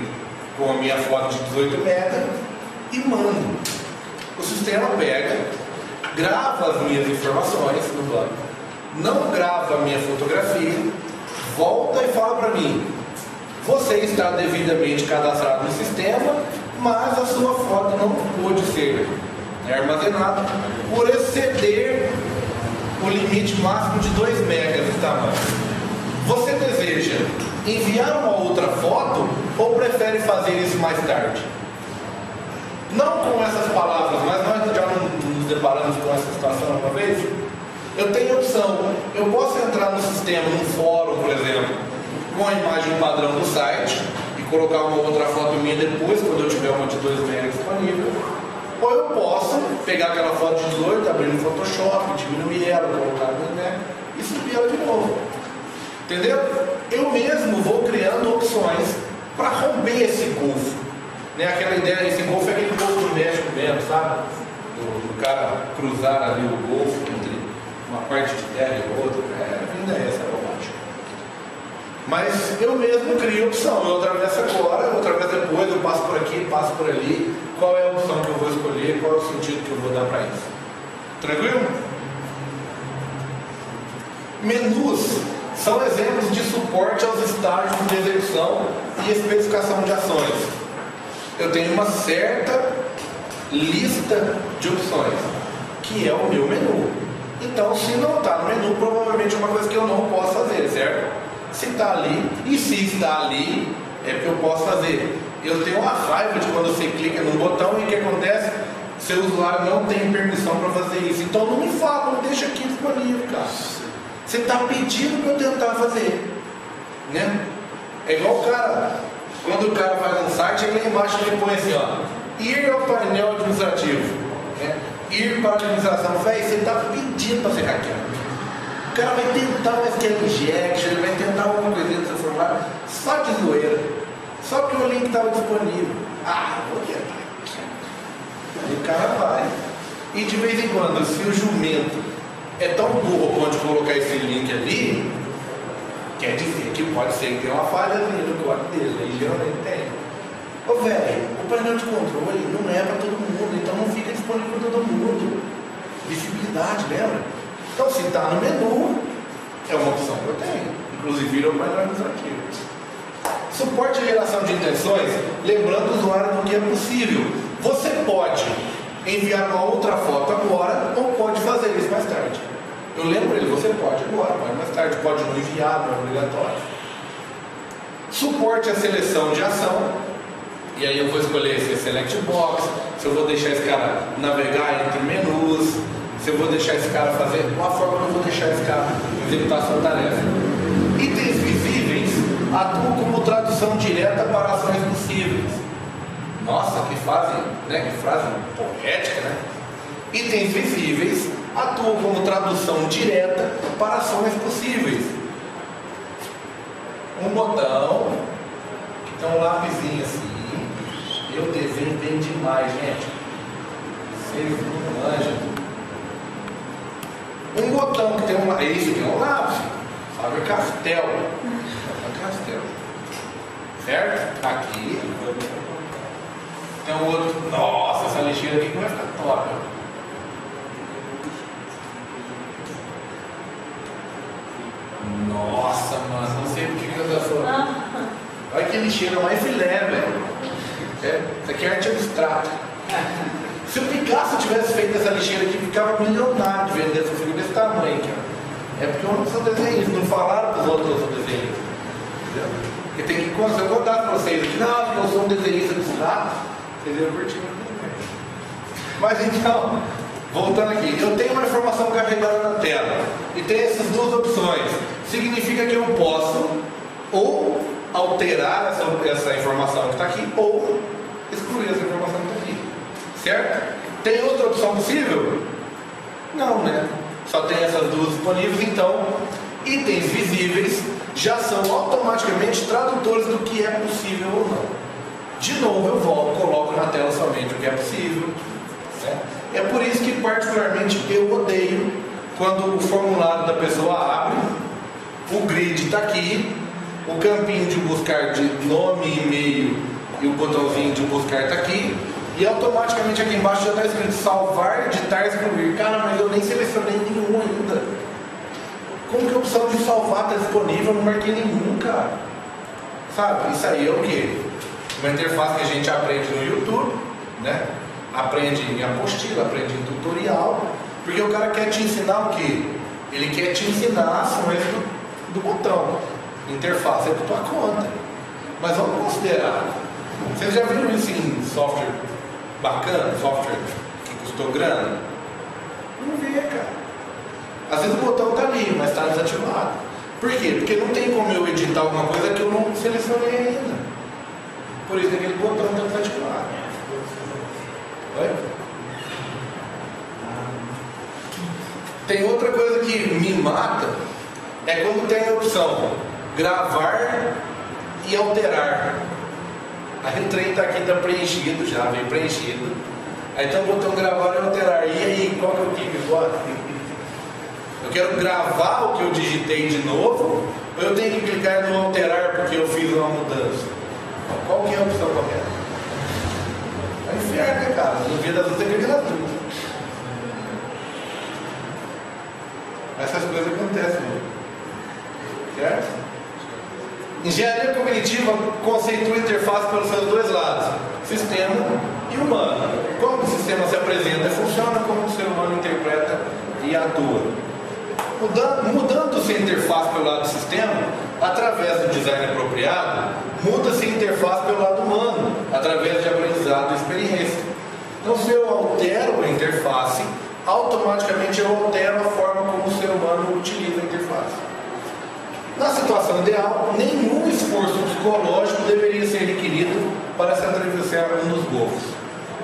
com a minha foto de 18 MB e mando. O sistema pega, grava as minhas informações no banco, não grava a minha fotografia, volta e fala para mim: você está devidamente cadastrado no sistema, mas a sua foto não pôde ser armazenada por exceder o limite máximo de 2 MB de tamanho. Você deseja enviar uma outra foto ou prefere fazer isso mais tarde? Não com essas palavras, mas nós já nos deparamos com essa situação uma vez. Eu tenho opção, eu posso entrar no sistema, num fórum, por exemplo, com a imagem padrão do site e colocar uma outra foto minha depois, quando eu tiver uma de 2 MB disponível. Ou eu posso pegar aquela foto de 18, abrir no Photoshop, diminuir ela, colocar no MB e subir ela de novo. Entendeu? Eu mesmo vou criando opções para romper esse golfo. Né? Aquela ideia, esse golfo é aquele golfo do México mesmo, sabe? Do cara cruzar ali o golfo entre uma parte de terra e outra. Ainda é essa bobagem. Mas eu mesmo crio opção. Eu atravesso agora, eu atravesso depois, eu passo por aqui, passo por ali. Qual é a opção que eu vou escolher? Qual é o sentido que eu vou dar para isso? Tranquilo? Menus são exemplos de suporte aos estágios de execução e especificação de ações. Eu tenho uma certa lista de opções. que é o meu menu. Então, se não está no menu, provavelmente é uma coisa que eu não posso fazer, certo? Se está ali, e se está ali, é porque eu posso fazer. Eu tenho uma raiva de quando você clica no botão e o que acontece? Seu usuário não tem permissão para fazer isso. Então não me fala, não deixa aqui disponível, cara. Você está pedindo para eu tentar fazer, né? É igual o cara, quando o cara faz um site, aí lá embaixo ele põe assim, ó, ir ao painel administrativo, né? Ir para a administração. Véi, você está pedindo para ser hackeado. O cara vai tentar um SQL injection, ele vai tentar alguma coisa dentro do seu formulário, só de zoeira, só porque o link estava disponível. Vou tentar. Aí o cara vai. E de vez em quando, se o jumento é tão burro ao ponto de colocar esse link ali, quer dizer que pode ser que tenha uma falha no código dele, aí geralmente tem. Ô velho, o painel de controle não é para todo mundo, então não fica disponível para todo mundo. Visibilidade, lembra? Então se está no menu, é uma opção que eu tenho. Inclusive vira o painel administrativo. Suporte e geração de intenções, lembrando o usuário do que é possível. Você pode enviar uma outra foto agora ou pode fazer isso mais tarde. Eu lembro ele, você pode agora, pode mais tarde, pode não enviar, não é obrigatório. Suporte a seleção de ação, e aí eu vou escolher se é Select Box, se eu vou deixar esse cara navegar entre menus, se eu vou deixar esse cara fazer, uma forma que eu vou deixar esse cara executar sua tarefa. Itens visíveis atuam como tradução direta para ações possíveis. Nossa, que frase poética, né? Itens visíveis atuam como tradução direta para ações possíveis. Um botão, que tem um lapisinho assim. Eu desenho bem demais, gente. Vocês não manjam. Um botão que tem um isso aqui é um lápis. Faber-Castell. Faber-Castell. Certo? Aqui. Tem um outro. Nossa, essa lixeira aqui vai ficar top. Nossa, mano, não sei porque eu tô falando. Olha que lixeira mais filé, velho. Isso aqui é arte abstrata. Se o Picasso tivesse feito essa lixeira aqui, ficava milionário de vender essa figura desse tamanho, cara. É porque eu não sou desenhista, não falaram para os outros que eu sou desenhista. Entendeu? Porque tem que eu vou dar para vocês aqui, não, porque eu sou um desenhista abstrato. Vocês iam curtir muito bem. Mas então, voltando aqui, eu tenho uma informação carregada na tela e tem essas duas opções. Significa que eu posso ou alterar essa informação que está aqui ou excluir essa informação que está aqui. Certo? Tem outra opção possível? Não, né? Só tem essas duas disponíveis, então itens visíveis já são automaticamente tradutores do que é possível ou não. De novo eu volto, coloco na tela somente o que é possível. Certo? É por isso que particularmente eu odeio quando o formulário da pessoa abre, o grid está aqui, o campinho de buscar de nome, e-mail e o botãozinho de buscar está aqui, e automaticamente aqui embaixo já está escrito salvar, editar, excluir. Cara, mas eu nem selecionei nenhum ainda. Como que a opção de salvar está disponível? Eu não marquei nenhum, cara. Sabe? Isso aí é o quê? Uma interface que a gente aprende no YouTube, né? Aprende em apostila, aprende em tutorial, porque o cara quer te ensinar o quê? Ele quer te ensinar ações do botão. Interface é por tua conta. Mas vamos considerar. Vocês já viram isso em software bacana, software que custou grana? Não vê, cara. Às vezes o botão está ali, mas está desativado. Por quê? Porque não tem como eu editar alguma coisa que eu não selecionei ainda. Por isso aquele botão está desativado. Oi? Tem outra coisa que me mata, é quando tem a opção gravar e alterar. Aí o trem está aqui, está preenchido já, vem preenchido. Aí tem o botão gravar e alterar. E aí, qual que eu clico agora? Eu quero gravar o que eu digitei de novo, ou eu tenho que clicar no alterar porque eu fiz uma mudança? Qual que é a opção correta? É um inferno, né, cara? No dia das outras tem que virar tudo. Essas coisas acontecem, né? Certo? Engenharia cognitiva conceitua a interface pelos seus dois lados, sistema e humano. Como que se sistema se apresenta e funciona, como o ser humano interpreta e atua. Mudando-se a interface pelo lado do sistema, através do design apropriado, muda-se a interface pelo lado humano, através de aprendizado e experiência. Então, se eu altero a interface, automaticamente eu altero a forma como o ser humano utiliza a interface. Na situação ideal, nenhum esforço psicológico deveria ser requerido para se atravessar um dos golfos.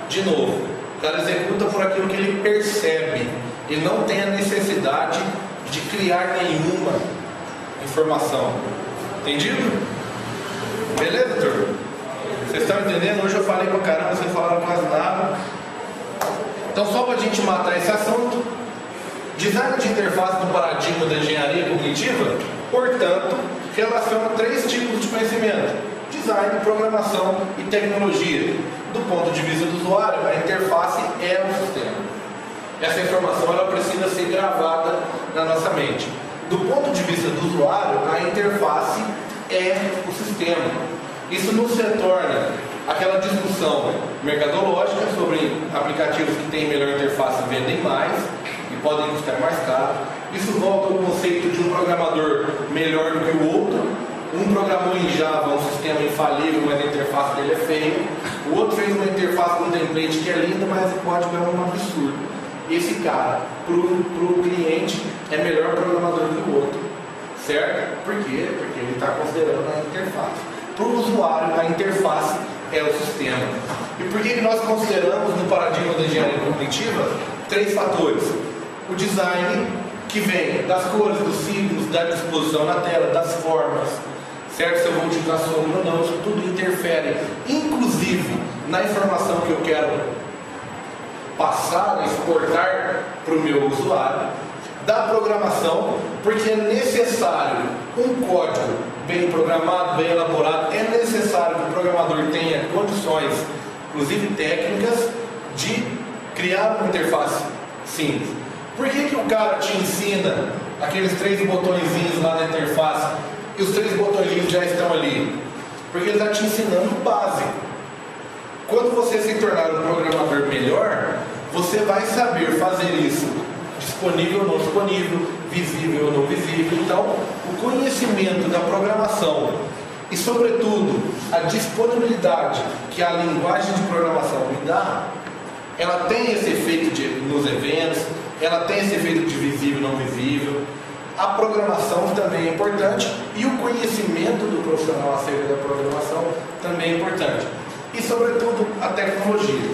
De novo, o cara executa por aquilo que ele percebe e não tem a necessidade de criar nenhuma informação. Entendido? Beleza, turma? Vocês estão entendendo? Hoje eu falei pra caramba, vocês falaram quase nada. Então, só para a gente matar esse assunto, design de interface no paradigma da engenharia cognitiva, portanto, relaciona 3 tipos de conhecimento: design, programação e tecnologia. Do ponto de vista do usuário, a interface é o sistema. Essa informação ela precisa ser gravada na nossa mente. Do ponto de vista do usuário, a interface é o sistema. Isso não se torna aquela discussão mercadológica sobre aplicativos que têm melhor interface vendem mais e podem custar mais caro. Isso volta ao conceito de um programador melhor do que o outro. Um programou em Java um sistema infalível, mas a interface dele é feia. O outro fez uma interface com um template que é linda, mas o código é um absurdo. Esse cara, para o cliente, é melhor programador que o outro. Certo? Por quê? Porque ele está considerando a interface. Para o usuário, a interface é o sistema. E por que nós consideramos no paradigma da engenharia cognitiva 3 fatores? O design, que vem das cores, dos signos, da disposição na tela, das formas, certo? Se eu vou utilizar sombra ou não, isso tudo interfere, inclusive na informação que eu quero passar, exportar para o meu usuário. Da programação, porque é necessário um código bem programado, bem elaborado, é necessário que o programador tenha condições, inclusive técnicas, de criar uma interface simples. Por que o cara te ensina aqueles 3 botõezinhos lá na interface e os 3 botõezinhos já estão ali? Porque ele está te ensinando o básico. Quando você se tornar um programador melhor, você vai saber fazer isso disponível ou não disponível, visível ou não visível. Então, o conhecimento da programação e, sobretudo, a disponibilidade que a linguagem de programação me dá, ela tem esse efeito nos eventos, ela tem esse efeito de visível e não visível. A programação também é importante e o conhecimento do profissional acerca da programação também é importante. E, sobretudo, a tecnologia.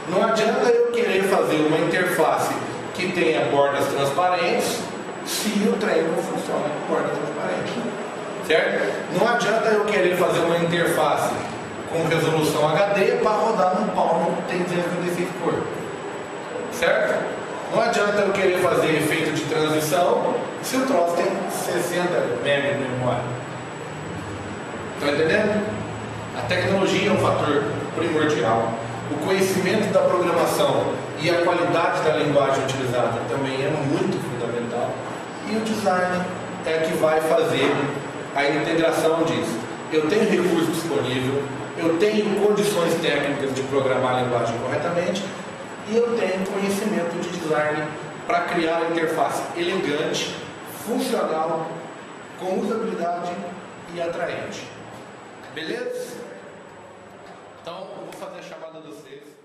Não adianta eu querer fazer uma interface que tenha bordas transparentes se o trem não funciona com borda transparente. Certo? Não adianta eu querer fazer uma interface com resolução HD para rodar num Palm que tem 256 cores. Certo? Não adianta eu querer fazer efeito de transição se o troço tem 60 MB de memória. Estão entendendo? A tecnologia é um fator primordial. O conhecimento da programação e a qualidade da linguagem utilizada também é muito fundamental. E o design é que vai fazer a integração disso. Eu tenho recurso disponível, eu tenho condições técnicas de programar a linguagem corretamente e eu tenho conhecimento de design para criar a interface elegante, funcional, com usabilidade e atraente. Beleza? Então, eu vou fazer a chamada dos 6.